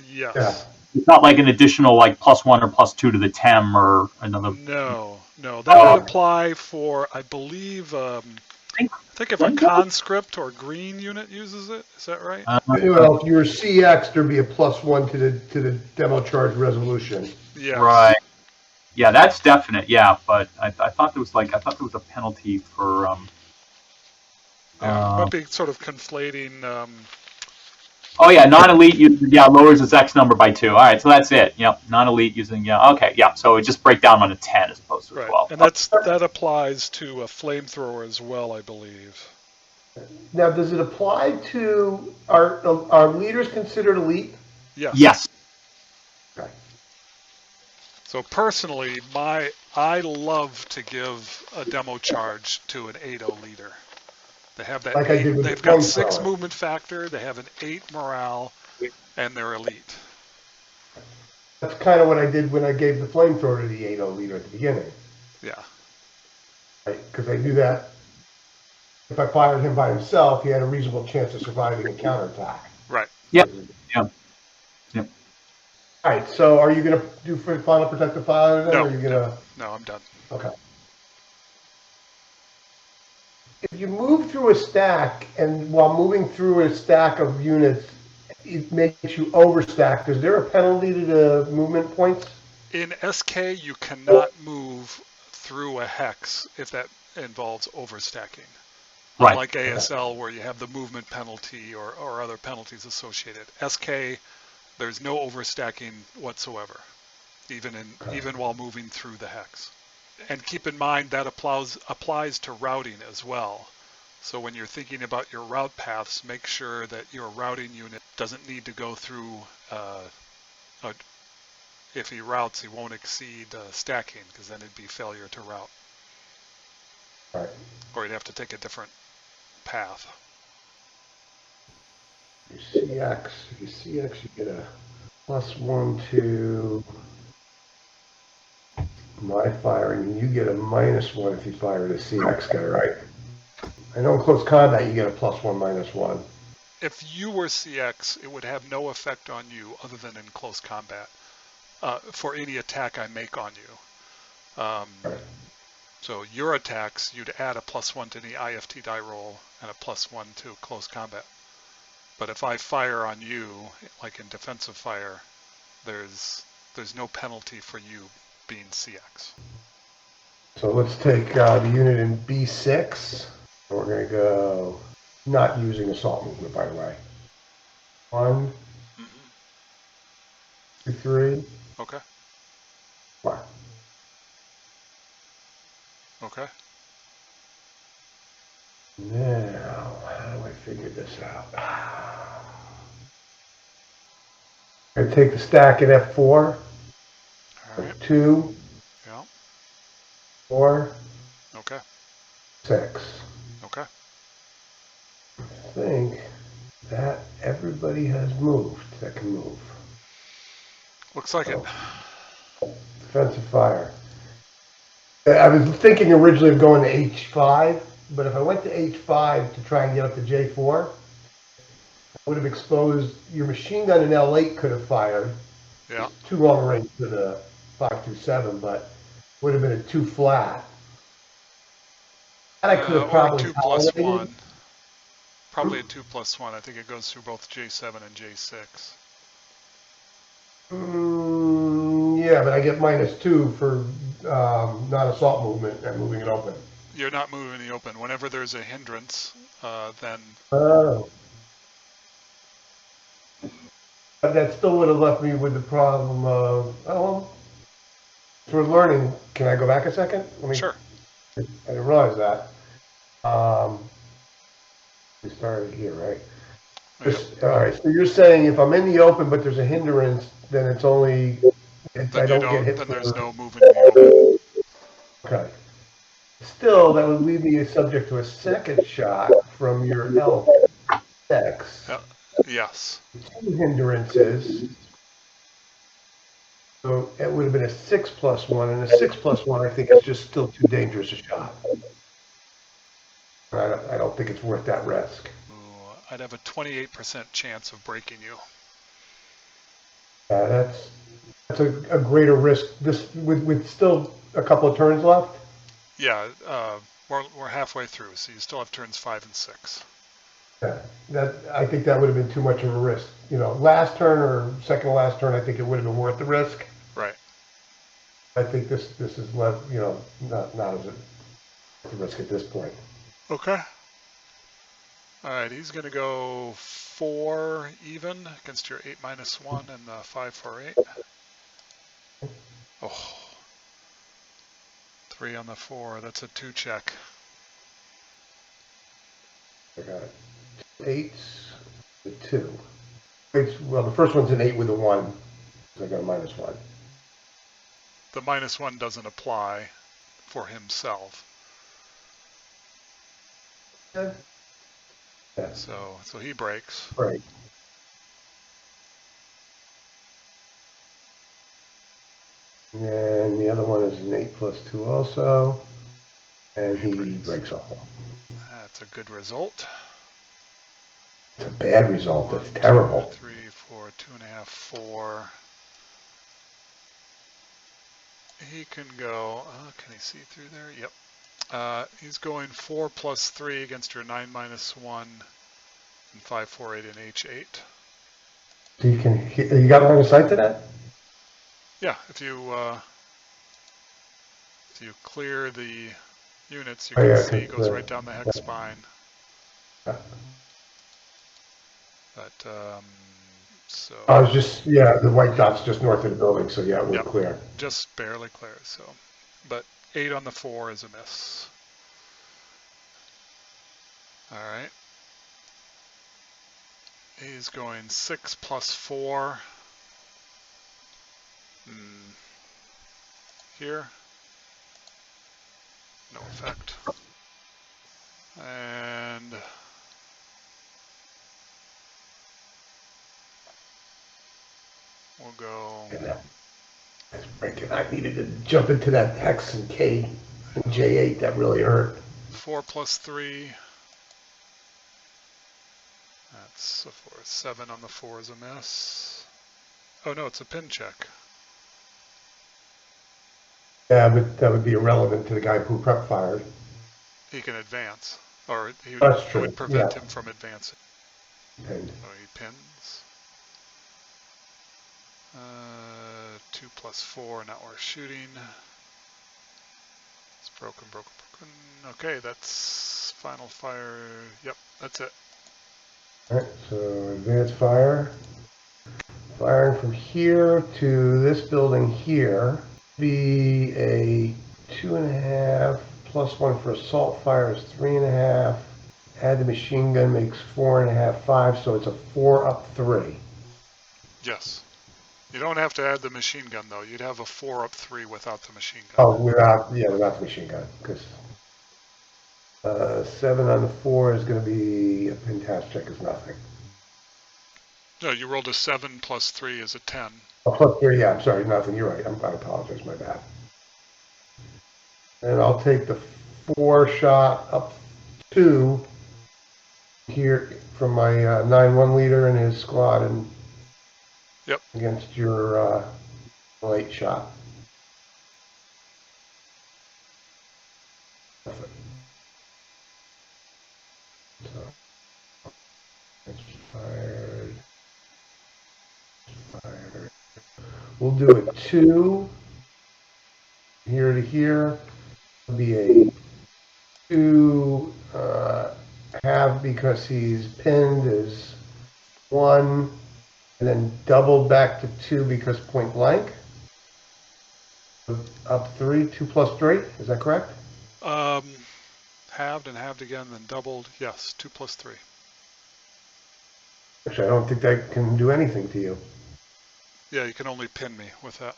Yes. Yeah. It's not like an additional +1 or +2 to the TEM or another. No. That would apply for, I believe, I think if a conscript or green unit uses it. Is that right? Well, if you were CX, there'd be a +1 to the demo charge resolution. Yes. Right. Yeah, that's definite. Yeah, but I thought there was a penalty for. Might be sort of conflating. Oh yeah, non-elite lowers its X number by 2. All right, so that's it. Yep, non-elite using okay, yeah. So it just break down on a 10 as opposed to a 12. And that applies to a flamethrower as well, I believe. Now, does it apply to our leaders considered elite? Yes. Yes. Okay. So personally, I love to give a demo charge to an 8-0 leader. They have that. Like I did with they've the got flamethrower. 6 movement factor. They have an 8 morale, and they're elite. That's kind of what I did when I gave the flamethrower to the 8-0 leader at the beginning. Yeah. Right? Because I knew that if I fired him by himself, he had a reasonable chance of surviving a counterattack. Right. Yep. Yep. All right. So, are you going to do for final protective fire then? No. Or are you gonna... No, I'm done. Okay. If you move through a stack, and while moving through a stack of units, it makes you overstack, is there a penalty to the movement points? In SK, you cannot move through a hex if involves overstacking. Right. Unlike ASL, where you have the movement penalty or other penalties associated. SK, there's no overstacking whatsoever, even while moving through the hex. And keep in mind that applies to routing as well. So when you're thinking about your route paths, make sure that your routing unit doesn't need to go through, if he routes, he won't exceed stacking, because then it'd be failure to route. Right. Or you'd have to take a different path. Your CX, if you CX, you get a +1 to my firing, and you get a -1 if you fire the CX guy, right? I know in close combat you get a +1, -1. If you were CX, it would have no effect on you other than in close combat for any attack I make on you. Right. So your attacks, you'd add a +1 to the IFT die roll and a +1 to close combat. But if I fire on you, like in defensive fire, there's no penalty for you being CX. So let's take the unit in B6. We're going to go, not using assault movement, by the way. 1, 2, 3. Okay. 4. Okay. Now, how do I figure this out? I take the stack at F4. All right. 2, Yeah. 4, Okay. 6. Okay. I think that everybody has moved that can move. Looks like it. Defensive fire. I was thinking originally of going to H5, but if I went to H5 to try and get up to J4, I would have exposed your machine gun in L8 could have fired. Yeah. It's too long range for the 5.27, but would have been a 2 flat. And I could have probably or a 2+1. tolerated. Probably a 2+1. I think it goes through both J7 and J6. Yeah, but I get -2 for non-assault movement and moving it open. You're not moving the open. Whenever there's a hindrance, then Oh. But that still would have left me with the problem of, oh, we're learning. Can I go back a second? sure. I didn't realize that. We started here, right? Yep. All right, so you're saying if I'm in the open but there's a hindrance, then it's only, I don't get hit. Then there's no moving in the open. Okay. Still, that would leave me subject to a second shot from your L6. Yes. 2 hindrances. So it would have been a 6+1, and a 6+1 I think is just still too dangerous a shot. I don't think it's worth that risk. Ooh, I'd have a 28% chance of breaking you. That's a greater risk. This with still a couple of turns left. Yeah, we're halfway through, so you still have turns 5 and 6. Yeah, I think that would have been too much of a risk. You know, last turn or second to last turn, I think it would have been worth the risk. Right. I think this is less, you know, not as a risk at this point. Okay. All right, he's going to go 4 even against your 8-1 and 5-4-8. Oh. 3 on the 4. That's a 2 check. I got it. 8s with 2. Well, the first one's an 8 with a 1. So I got a -1. The -1 doesn't apply for himself. Yeah. So he breaks. Right. And the other one is an 8+2 also. And he breaks also. That's a good result. It's a bad result. 1, That's terrible. 2, 3, 4, 2.5, 4. He can go, can he see through there? Yep. He's going 4 + 3 against your 9-1 and 5-4-8 and H8. So you got line of sight to that? Yeah, if you clear the units, you Oh, can yeah, see 'cause, goes right down the hex spine. yeah. But, so... I was just, yeah, the white dot's just north of the building, so yeah, we're Yep, clear. just barely clear, so... But 8 on the 4 is a miss. Alright. He's going 6 plus 4. Here. No effect. And... we'll go... That's breaking. I needed to jump into that hex and K and J8. That really hurt. 4 plus 3. That's a 4. 7 on the 4 is a miss. Oh no, it's a pin check. Yeah, but that would be irrelevant to the guy who prep fired. He can advance. Or That's it true. would prevent Yeah. him from advancing. And So he pins. 2 plus 4, not worth shooting. It's broken, broken, broken. Okay, that's final fire. Yep, that's it. all right, so advance fire. Firing from here to this building here. Be a 2.5 plus 1 for assault fire is 3.5. Add the machine gun makes 4.5, 5, so it's a 4 up 3. Yes. You don't have to add the machine gun though. You'd have a 4 up 3 without the machine gun. Oh, without the machine gun, because 7 on the 4 is going to be a pin task check is nothing. No, you rolled a 7 plus 3 is a 10. Oh, plus 3, yeah, I'm sorry, nothing. You're right. I apologize, my bad. And I'll take the 4 shot up 2 here from my 9-1 leader and his squad, and Yep. against your late shot. So, it's fired. Fired. We'll do a 2 here to here. It'll be a 2 half because he's pinned is 1, and then doubled back to 2 because point blank. Up 3, 2 plus 3. Is that correct? Halved and halved again, then doubled. Yes, 2 plus 3. Actually, I don't think that can do anything to you. Yeah, you can only pin me with that.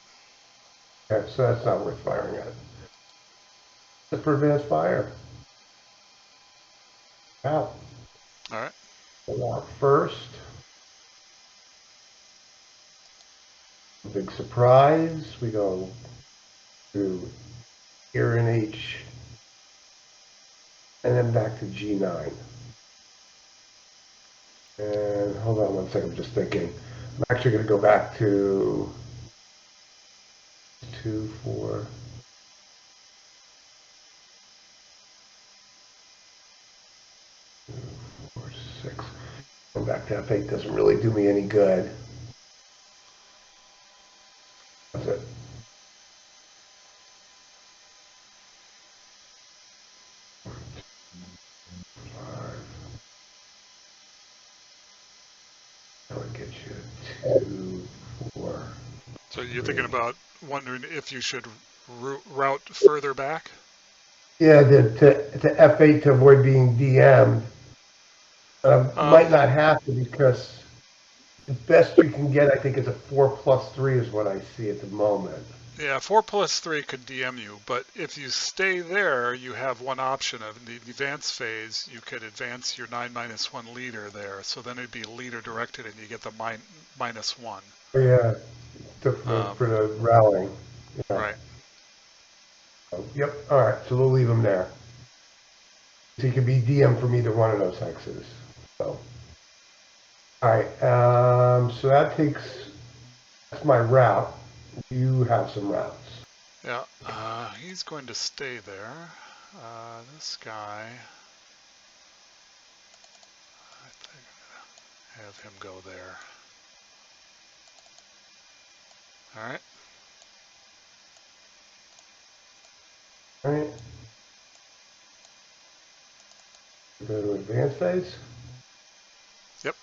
Okay, so that's not worth firing at. Except for advanced fire. Out. All right. Out first. Big surprise. We go to here in H, and then back to G9. And hold on one second, I'm just thinking. I'm actually going to go back to 2, 4. 2, 4, 6. Going back to F8 doesn't really do me any good. That's it. That would get you 2, 4. So you're thinking about wondering if you should route further back? Yeah, to F8 to avoid being DM'd. Might not have to, because the best you can get, I think, is a 4 plus 3 is what I see at the moment. Yeah, 4 plus 3 could DM you, but if you stay there, you have one option of the advance phase. You could advance your 9-1 leader there, so then it'd be leader directed, and you get the -1. Yeah, for the rallying. Yeah. Right. Yep. All right. So we'll leave him there. So he can be DM from either one of those hexes. So. All right. So that's my route. You have some routes. Yeah. He's going to stay there. This guy, I think I'm gonna have him go there. All right. All right. Go to advance phase. Yep.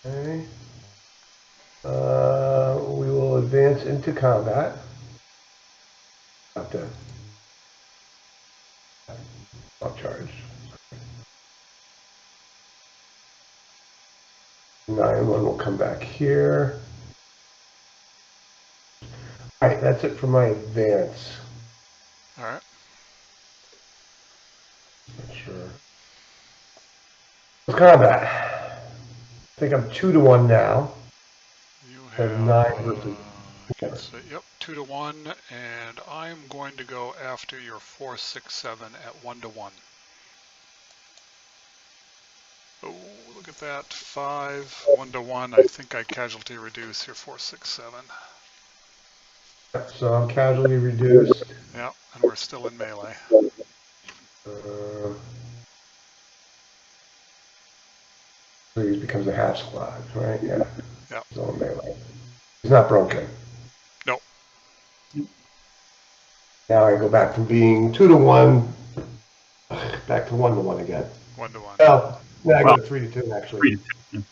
Okay. We will advance into combat. Not to not charge. 9-1 will come back here. All right, that's it for my advance. All right. Not sure. Combat. I think I'm 2-1 now. You I have have 9 versus. let's see, yep, 2-1, and I'm going to go after your 4, 6, 7 at 1-1. Oh, look at that. 5, 1-1. I think I casualty reduce your 4, 6, 7. So I'm casualty reduced. Yeah, and we're still in melee. So he becomes a half squad, right? Yeah. Yeah. He's all melee. He's not broken. Nope. Now I go back from being 2-1 back to 1-1 again. 1-1. Well, now I go Well, to 3-2 actually. 3 to 2.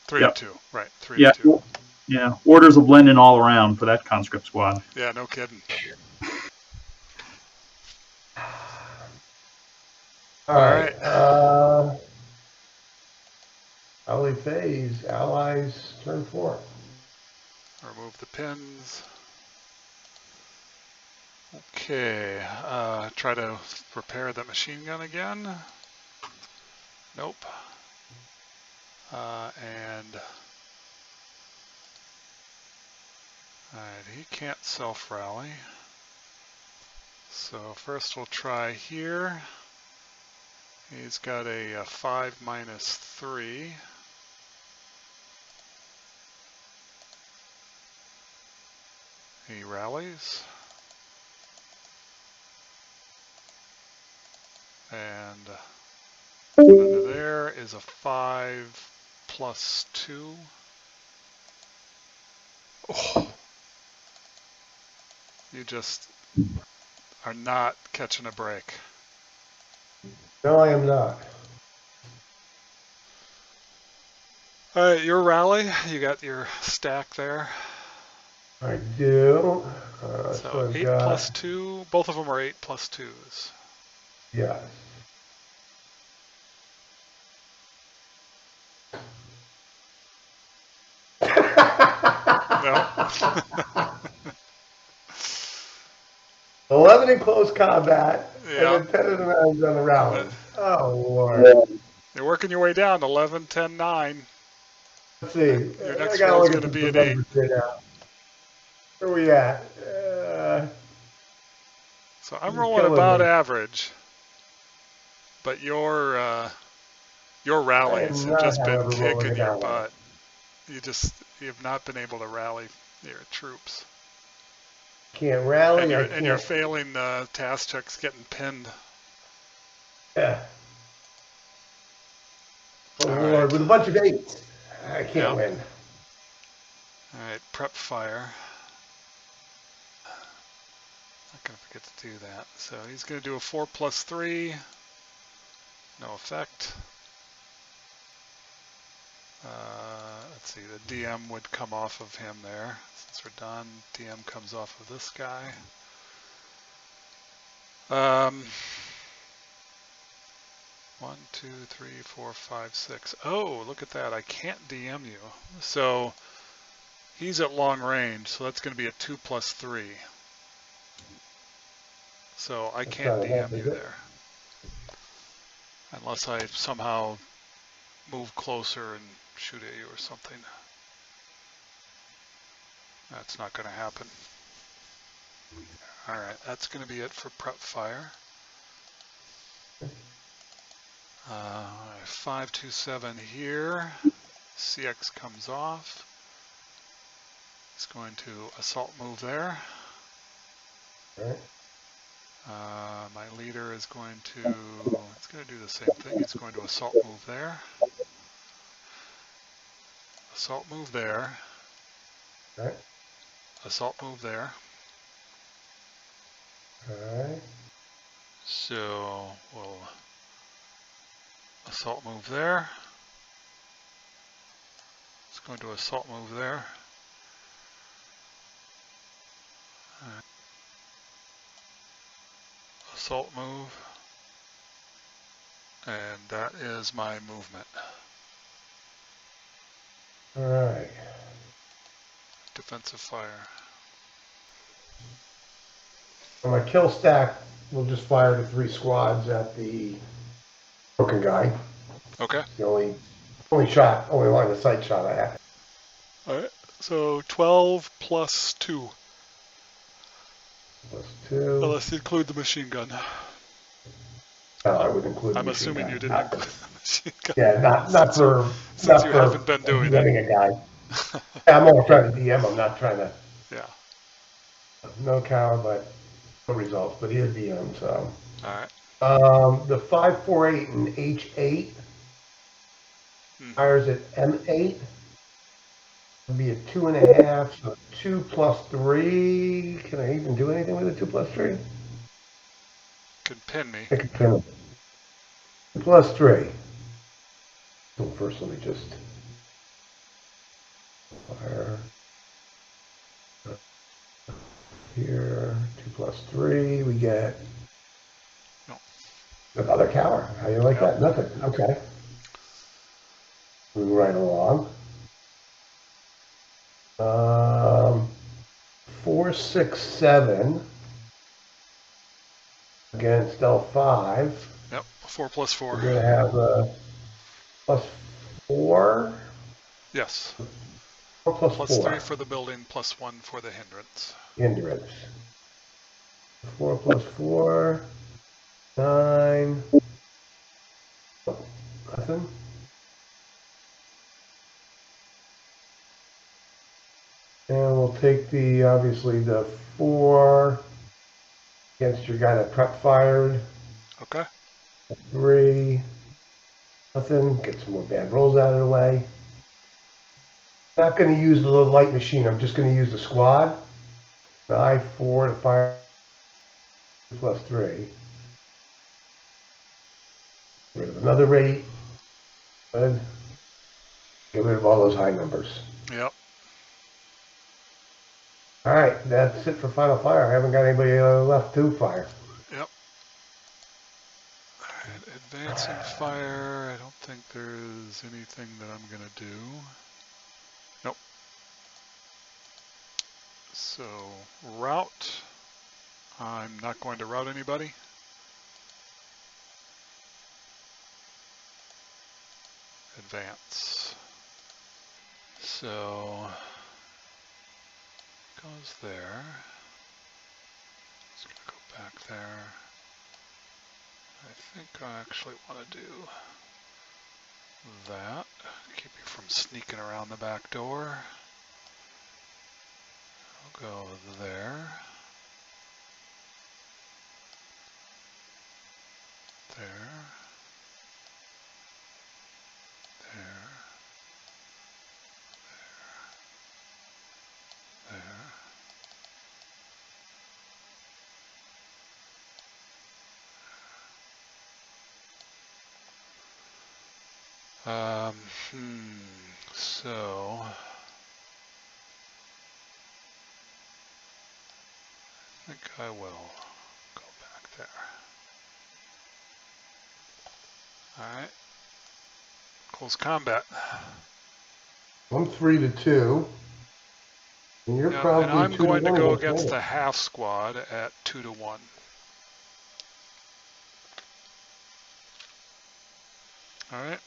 3 Yep. to 2. Right. 3 Yeah. to 2. Yeah. Orders of Lenin all around for that conscript squad. Yeah, no kidding. All right. Ally phase. Allies turn 4. Remove the pins. Okay. Try to repair the machine gun again. Nope. And alright, he can't self-rally. So first we'll try here. He's got a 5 minus 3. He rallies. And under there is a 5 plus 2. Oh, you just are not catching a break. No, I am not. Alright, your rally. You got your stack there. I do. So I've 8 got, plus 2. Both of them are 8 plus 2s. yes. No. 11 in close combat, Yeah. and then 10 of them on the rally. Oh, Lord. You're working your way down. 11, 10, 9. Let's see. Your I next gotta roll is look going at to be the an 8. numbers here now. Where we at? So I'm You're rolling killing about me. average. But your I rallies am have not, just been however, rolling kicking it your down well. butt. You've not been able to rally your troops. Can't rally. I And you're can't. failing task checks, getting pinned. Yeah. Oh, All Lord. right. With a bunch of 8s. I can't Yeah. win. All right, prep fire. Not gonna forget to do that. So he's gonna do a 4 plus 3. No effect. Let's see, the DM would come off of him there. Since we're done, DM comes off of this guy. 1, 2, 3, 4, 5, 6. Oh, look at that. I can't DM you. So he's at long range, so that's going to be a 2 plus 3. So I can't not enough, DM is you it? there. Unless I somehow move closer and shoot at you or something. That's not going to happen. Alright, that's going to be it for prep fire. 527 here. CX comes off. He's going to assault move there. All right. My leader is going to, it's going to do the same thing. He's going to assault move there. Assault move there. All right. Assault move there. All right. So we'll assault move there. Let's go into assault move there. Assault move. And that is my movement. All right. Defensive fire. On my kill stack, we'll just fire the 3 squads at the broken guy. Okay. The only line of sight shot I have. Alright. So 12 plus 2. Plus 2. Unless you include the machine gun. I would include the I'm machine assuming gun. you didn't include the machine gun. Yeah, not for Since you haven't been doing DMing it. a guy. I'm only trying to DM. I'm not trying to. Yeah. No cow, but no results. But he is DM, so. Alright. The 548 and H8 fires at M8. It'll be a 2.5, so 2 plus 3. Can I even do anything with a 2 plus 3? Can pin me. I can pin it. 2 plus 3. So first, let me just fire here. 2 plus 3. We get another cower. How do you like that? Nothing. Okay. Moving right along. 4, 6, 7 against L5. Yep. 4 plus 4. We're going to have a plus 4. Yes. 4 plus 4. Plus 3 for the building, plus 1 for the hindrance. Hindrance. 4 plus 4. 9. Oh, nothing. And we'll take obviously the 4 against your guy that prep fired. Okay. 3. Nothing. Get some more bad rolls out of the way. Not going to use the little light machine. I'm just going to use the squad. The I4 to fire plus 3. Get rid of another 8. Good. Get rid of all those high numbers. Yep. All right, that's it for final fire. I haven't got anybody left to fire. Yep. Alright, advancing fire. I don't think there's anything that I'm going to do. Nope. So, route. I'm not going to route anybody. Advance. So, goes there. Just gonna go back there. I think I actually want to do that. Keep you from sneaking around the back door. I'll go there. There. There. There. So I think I will go back there. Alright. Close combat. I'm 3 to 2. And you're Yeah, probably and I'm 2 going to 1 go against me. the half squad at 2 to 1. Alright.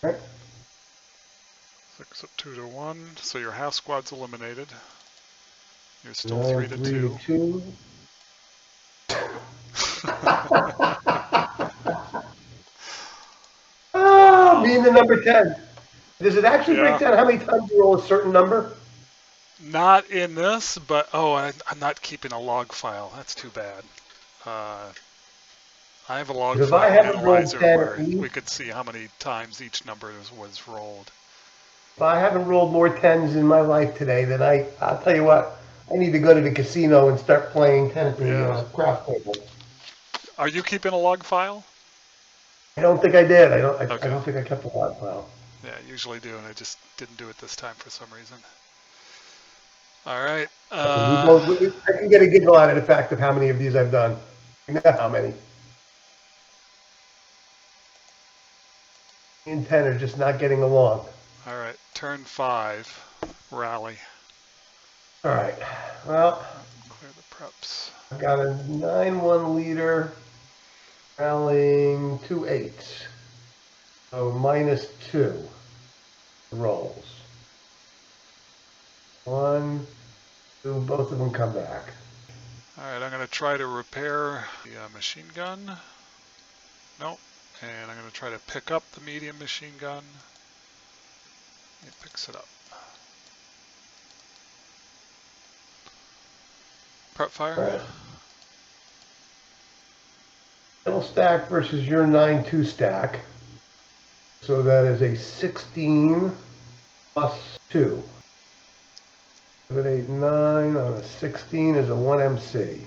Right. 6 up 2 to 1. So your half squad's eliminated. You're still Now 3 to 2. 2. Being the number 10. Does it actually break down how many times you roll a certain number? Not in this, but I'm not keeping a log file. That's too bad. I have a log If file I haven't rolled analyzer 10 where each, we could see how many times each number was rolled. if I haven't rolled more 10s in my life today, then I'll tell you what, I need to go to the casino and start playing 10 at the craft table. Are you keeping a log file? I don't think I did. I don't Okay. think I kept a log file. Yeah, I usually do, and I just didn't do it this time for some reason. All right. I can get a giggle out of the fact of how many of these I've done. You know how many. And 10 are just not getting along. All right. Turn 5. Rally. All right. Well, Clear the preps. I've got a 9-1 leader rallying 2 8s. So -2 rolls. 1, 2, both of them come back. All right. I'm going to try to repair the machine gun. Nope. And I'm going to try to pick up the medium machine gun. It picks it up. Prep fire. All right. Middle stack versus your 9-2 stack. So that is a 16 plus 2. 7, 8, 9 on a 16 is a 1 MC.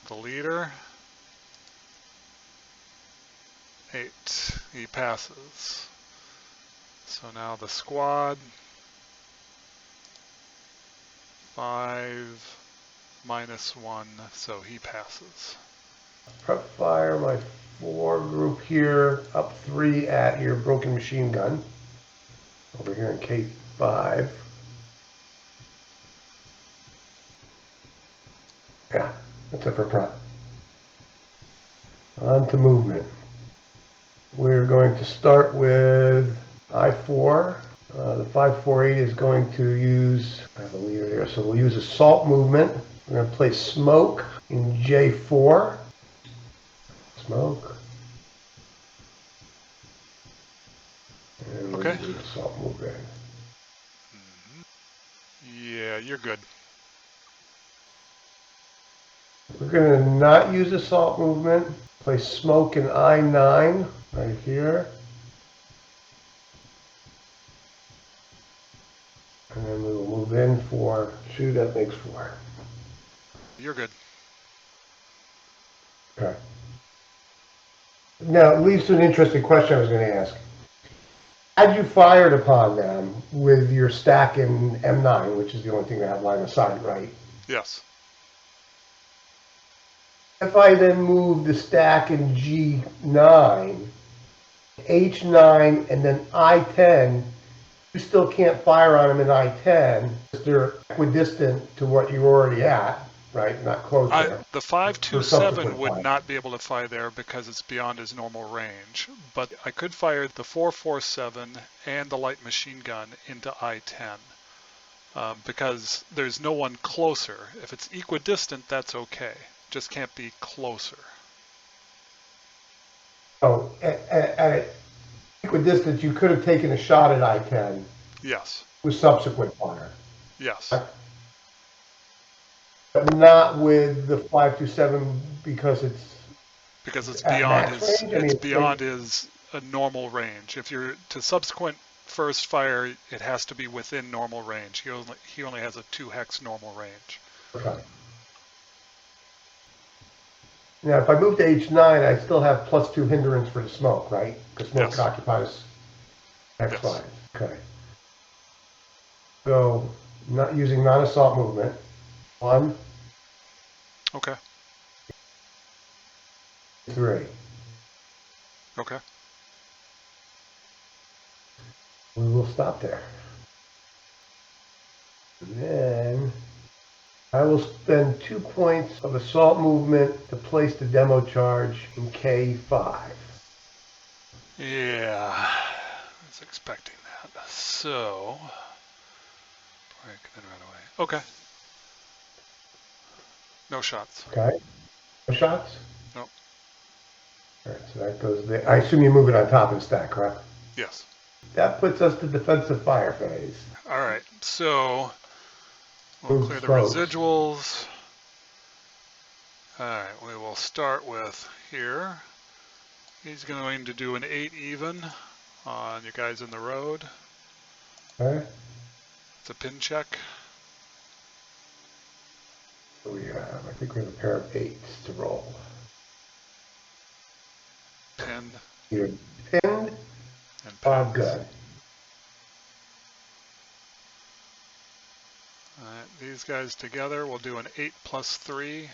The leader. 8. He passes. So now the squad. 5 -1, so he passes. Prep fire my 4 group here, up 3 at your broken machine gun. Over here in K5. Yeah, that's it for prep. On to movement. We're going to start with I4. The 548 is going to use, I have a leader there, so we'll use assault movement. We're going to place smoke in J4. Smoke. And Okay. we'll do assault movement. Yeah, you're good. We're going to not use assault movement. Place smoke in I9 right here. And then we will move in for, shoot, that makes 4. You're good. Okay. Now, it leads to an interesting question I was going to ask. Had you fired upon them with your stack in M9, which is the only thing that had line of sight, right? Yes. If I then move the stack in G9, H9, and then I10, you still can't fire on them in I10 because they're equidistant to what you're already at, right? Not close there. The For 527 subsequent would fire. not be able to fire there because it's beyond his normal range, but I could fire the 447 and the light machine gun into I10 because there's no one closer. If it's equidistant, that's okay. Just can't be closer. Oh, at equidistant, you could have taken a shot at I10 Yes. with subsequent fire. Yes. But not with the 527 because it's at beyond max his range? I mean, it's beyond his normal range. If you're to subsequent first fire, it has to be within normal range. He only has a 2 hex normal range. Okay. Now, if I move to H9, I still have +2 hindrance for the smoke, right? Because smoke Yes. occupies X5. Yes. Okay. So, not using non-assault movement. 1, Okay. 3. Okay. We will stop there. And then I will spend 2 points of assault movement to place the demo charge in K5. Yeah, I was expecting that. So, break then right away. Okay. No shots. Okay? No shots? Nope. All right, so that goes there. I assume you move it on top of the stack, correct? Yes. That puts us to defensive fire phase. All right. So we'll Move clear the folks. residuals. All right. We will start with here. He's going to do an 8 even on you guys in the road. Okay? It's a pin check. We have, I think we have a pair of 8s to roll. 10 You're pinned. and Oh, pens. good. Alright, these guys together will do an 8 plus 3.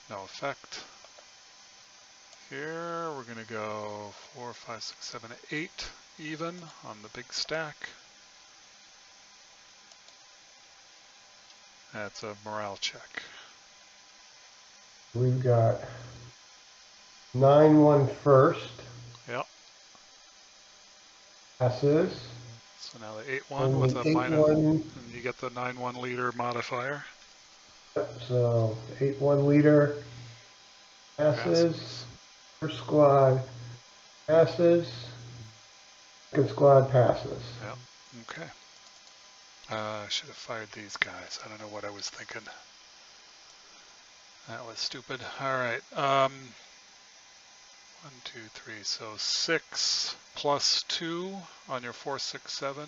No effect. Here we're going to go 4, 5, 6, 7, 8 even on the big stack. That's a morale check. We've got 9-1 first. Yep. Passes. So now the 8-1 And with the a 8-1. minus, and you get the 9-1 leader modifier. So 8-1 leader passes. First squad passes. Second squad passes. Yep. Okay. I should have fired these guys. I don't know what I was thinking. That was stupid. Alright. 1, 2, 3. So 6 plus 2 on your 4, 6, 7.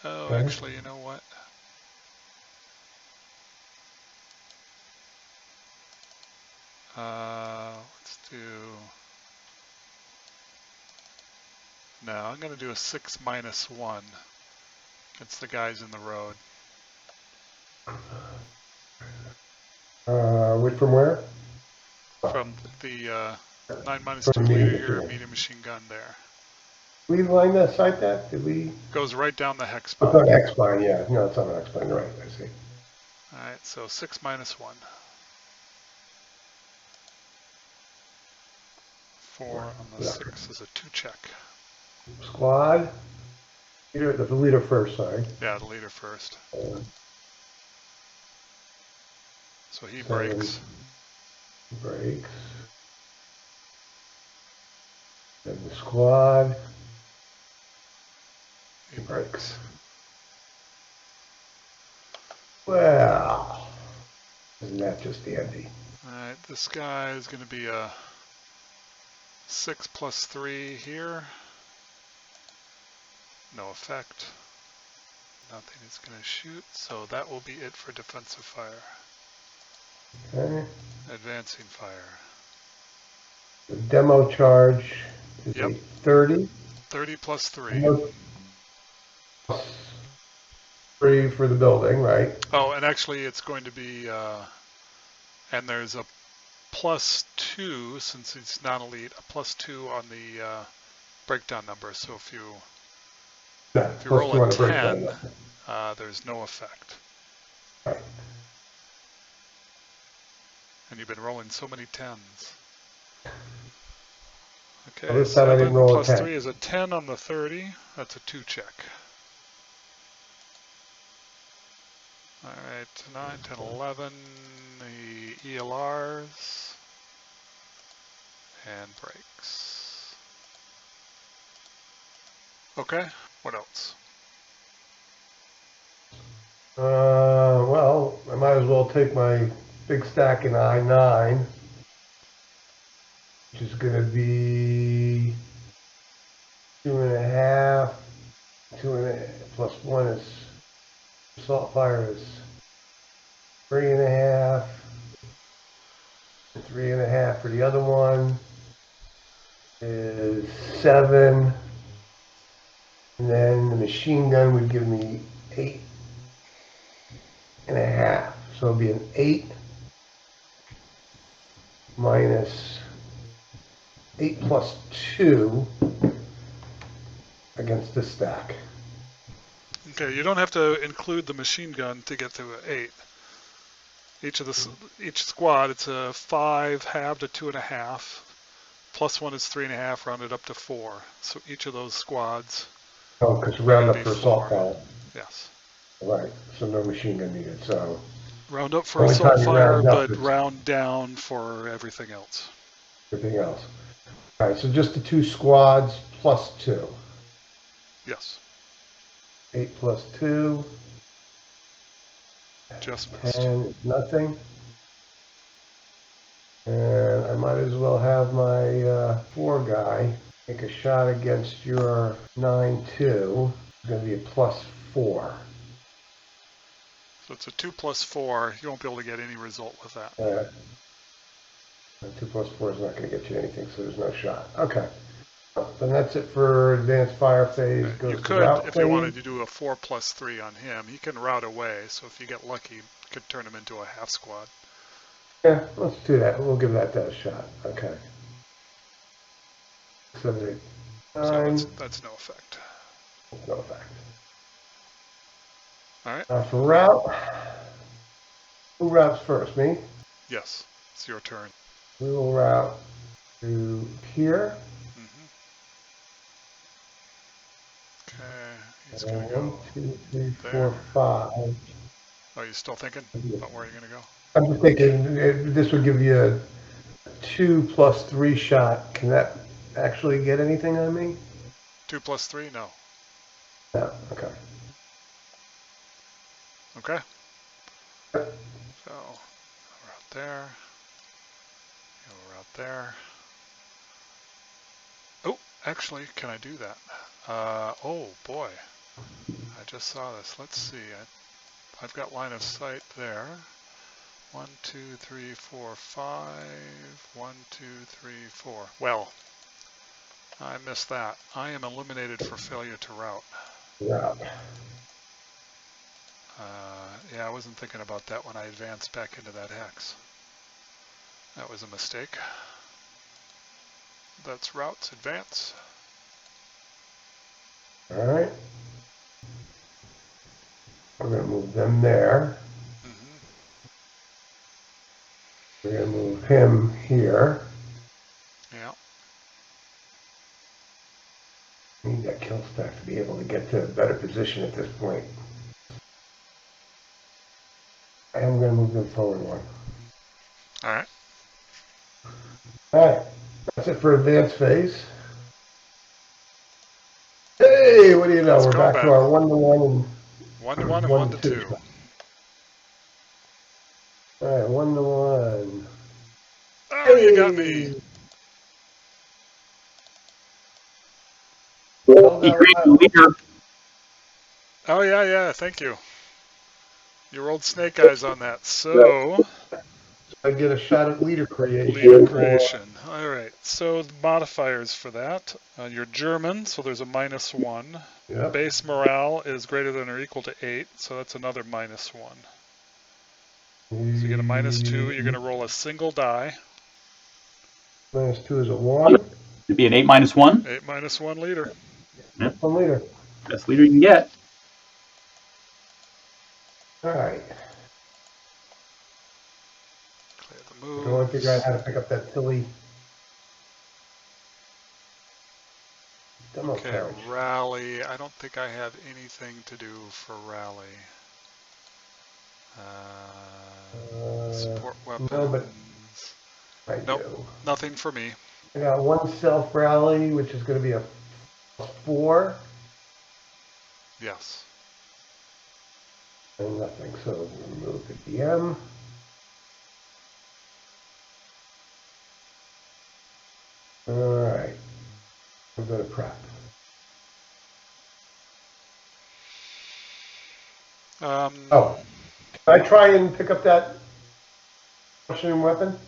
Oh, Okay. actually, you know what? Let's do... No, I'm going to do a 6 minus 1. It's the guys in the road. From where? From the 9 minus From 2 the leader medium here, machine. medium machine gun there. We line that site that? Did we? Goes right down the hex It's bar. on X-Spine, yeah. No, it's on X-Spine, right, I see. Alright, so 6 minus 1. 4 on the 6 is a 2 check. Squad. Leader, the leader first, sorry. Yeah, the leader first. So he 7 breaks. breaks. Then the squad. He breaks. Well, isn't that just dandy? Alright, this guy is going to be a 6 plus 3 here. No effect. Nothing is going to shoot, so that will be it for defensive fire. Okay. Advancing fire. The demo charge is Yep. a 30. 30 plus 3. Demo plus 3 for the building, right? Oh, and actually it's going to be, and there's a plus 2, since it's non-elite, a plus 2 on the breakdown number. So if you Yeah, If you plus roll 2 a on the breakdown. 10, there's no effect. Right. And you've been rolling so many 10s. Okay, Well, this time I didn't 7 roll a plus 10. 3 is a 10 on the 30. That's a 2 check. Alright, 9, 10, 11, the ELRs, and brakes. Okay, what else? Well, I might as well take my big stack in I9, which is going to be 2.5. 2.5 plus 1 is assault fire is 3.5. 3.5 for the other one is 7. And then the machine gun would give me 8.5. So it'll be an 8 minus 8 plus 2 against this stack. Okay, you don't have to include the machine gun to get to an 8. Each squad, it's a 5 halved to 2.5. Plus 1 is 3.5, rounded up to 4. So each of those squads. Oh, because round up Maybe for assault 4. fire. Yes. Right, so no machine gun needed, so. Round up for Only assault time you fire, round up but is round down for everything else. everything else. All right, so just the 2 squads plus 2. Yes. 8 plus 2. Just missed. 10 is nothing. And I might as well have my 4 guy take a shot against your 9-2. It's going to be a plus 4. So it's a 2 plus 4. You won't be able to get any result with that. 2+4 is not going to get you anything, so there's no shot. Okay. Then that's it for advanced fire phase. You Goes to could, route if phase. you wanted to do a 4+3 on him, he can route away, so if you get lucky, you could turn him into a half squad. Yeah, let's do that. We'll give that a shot. Okay. 7, 8, 9. So that's no effect. No effect. All right. For route, who routes first? Me? Yes, it's your turn. We will route to here. Okay, he's going to 1, go 2, 3, there. 4, 5. Oh, you still thinking about where you're going to go? I'm just thinking this would give you a 2+3 shot. Can that actually get anything on me? 2+3? No. No. Okay. Okay. So, route there. Go route there. Oh, actually, can I do that? Oh boy, I just saw this. Let's see. I've got line of sight there. 1, 2, 3, 4, 5. 1, 2, 3, 4. Well, I missed that. I am eliminated for failure to route. Route. Yeah, I wasn't thinking about that when I advanced back into that hex. That was a mistake. That's routes, advance. All right. We're going to move them there. We're going to move him here. Yeah. We need that kill stack to be able to get to a better position at this point. I am going to move them forward one. All right. All right. That's it for advanced phase. Hey, what do you know? It's We're back to combat. our 1-to-1 and 1-to-1 and 1-to-2. All right, 1-to-1. Oh, you got me. He created a leader. Oh, yeah, thank you. You rolled snake eyes on that. So, I get a shot at leader creation. leader creation. All right. So, the modifiers for that. You're German, so there's a -1. Yep. Base morale is greater than or equal to 8, so that's another -1. So you get a -2. You're going to roll a single die. -2 is a 1. It'd be an 8 -1. 8 -1 leader. Yeah. 1 leader. Best leader you can get. All right. Clear the I want to moves. figure out how to pick up that Tilly demo Okay, charge. rally. I don't think I have anything to do for rally. Support weapons. No, but I Nope, do. nothing for me. I got 1 self rally, which is going to be a 4. Yes. And nothing. So remove the DM. All right. We'll go to prep. Oh, can I try and pick up that Russian weapon?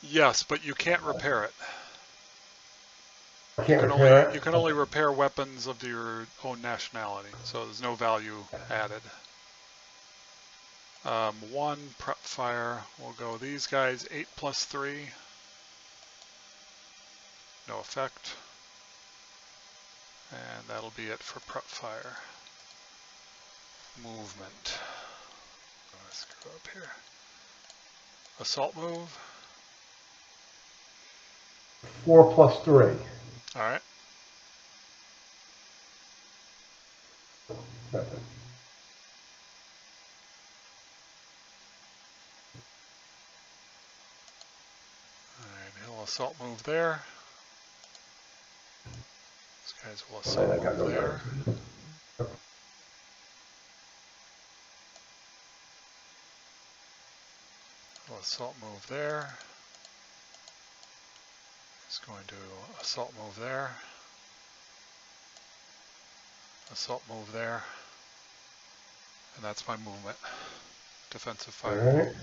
Yes, but you can't repair it. I can't repair it. You can only repair weapons of your own nationality, so there's no value added. 1 prep fire. We'll go these guys. 8+3. No effect. And that'll be it for prep fire. Movement. Let's screw up here. Assault move. 4+3. All right. Nothing. All right. He'll assault move there. These guys will assault move there. He'll assault move there. He's going to assault move there. Assault move there. And that's my movement. Defensive fire. All right.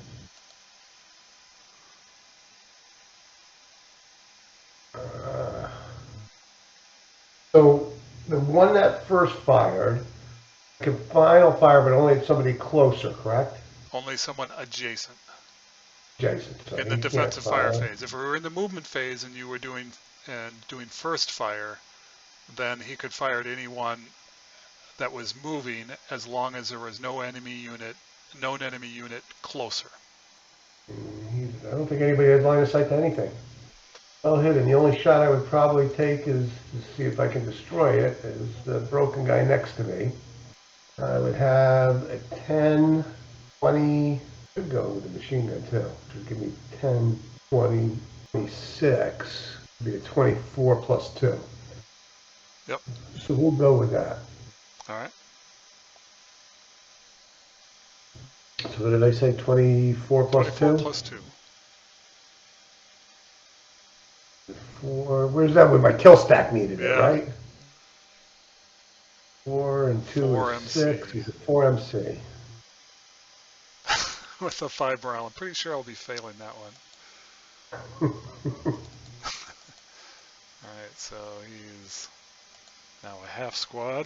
So the one that first fired can final fire, but only if somebody closer, correct? Only someone adjacent Jason. So in he the can't defensive fire fire. phase. If we were in the movement phase and you were doing first fire, then he could fire at anyone that was moving as long as there was no known enemy unit closer. I don't think anybody has line of sight to anything. Well hit, and the only shot I would probably take is to see if I can destroy it, is the broken guy next to me. I would have a 10, 20, could go with the machine gun too, which would give me 10, 20, 26, would be a 24 plus 2. Yep. So we'll go with that. All right. So what did I say, 24 plus 24 2? plus 2. 4, where's that with my kill stack needed, Yeah. right? 4 and 2 4 is MC. 6, is a 4 MC. With the 5 morale. I'm pretty sure I'll be failing that one. Alright, so he's now a half squad.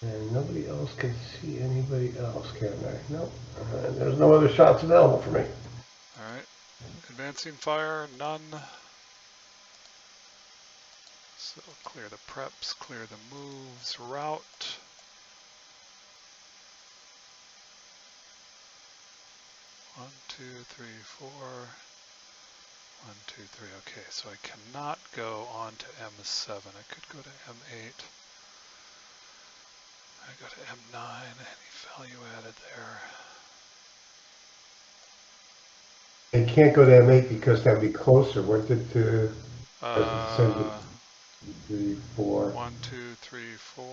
And nobody else can see anybody else, can they? Nope. There's no other shots available for me. Alright. Advancing fire, none. So clear the preps, clear the moves, route. One, two, three, four. 1, 2, 3. Okay, so I cannot go on to M7. I could go to M8. I go to M9. Any value added there? They can't go to M8 because that would be closer, wouldn't it, to 3, 4. 1, 2, 3, 4.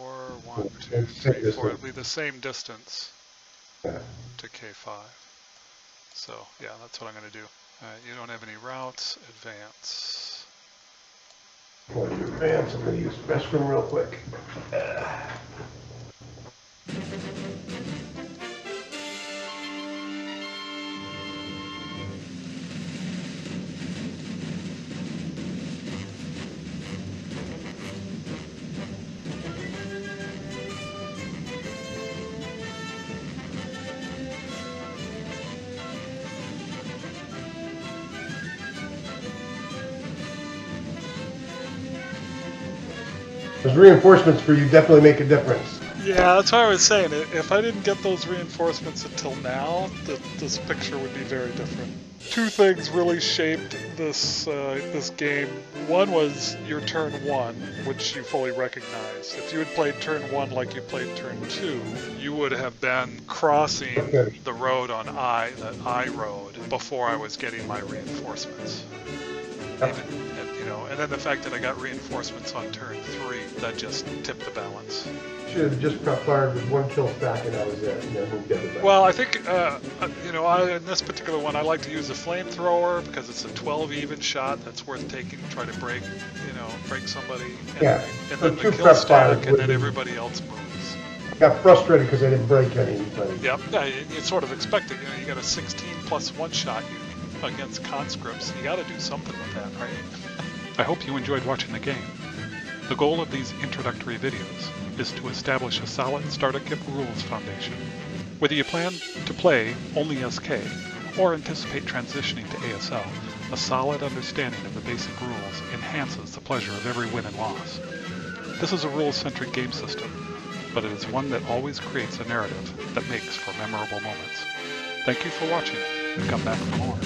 1, 2, 3, 4. It'll be the same distance Yeah. to K5. So yeah, that's what I'm going to do. You don't have any routes. Advance. Want to advance? I'm going to use the restroom real quick. Those reinforcements for you definitely make a difference. Yeah, that's what I was saying. If I didn't get those reinforcements until now, this picture would be very different. 2 things really shaped this this game. One was your turn 1, which you fully recognized. If you had played turn 1 like you played turn 2, you would have been crossing the road on the I road before I was getting my reinforcements. And then the fact that I got reinforcements on turn 3, that just tipped the balance. Should have just prep fired with 1 kill stack and that was it, and then moved everybody. Well, I think, in this particular one, I like to use a flamethrower because it's a 12 even shot that's worth taking to try to break somebody. Yeah. And So then 2 the kill prep stack, fires and then would- everybody else moves. Got frustrated because I didn't break anybody. Yep. Yeah, you sort of expect it. You got a 16 plus 1 shot against conscripts. You got to do something with that, right? I hope you enjoyed watching the game. The goal of these introductory videos is to establish a solid starter kit rules foundation. Whether you plan to play only SK or anticipate transitioning to ASL, a solid understanding of the basic rules enhances the pleasure of every win and loss. This is a rules-centric game system, but it is one that always creates a narrative that makes for memorable moments. Thank you for watching, and come back for more.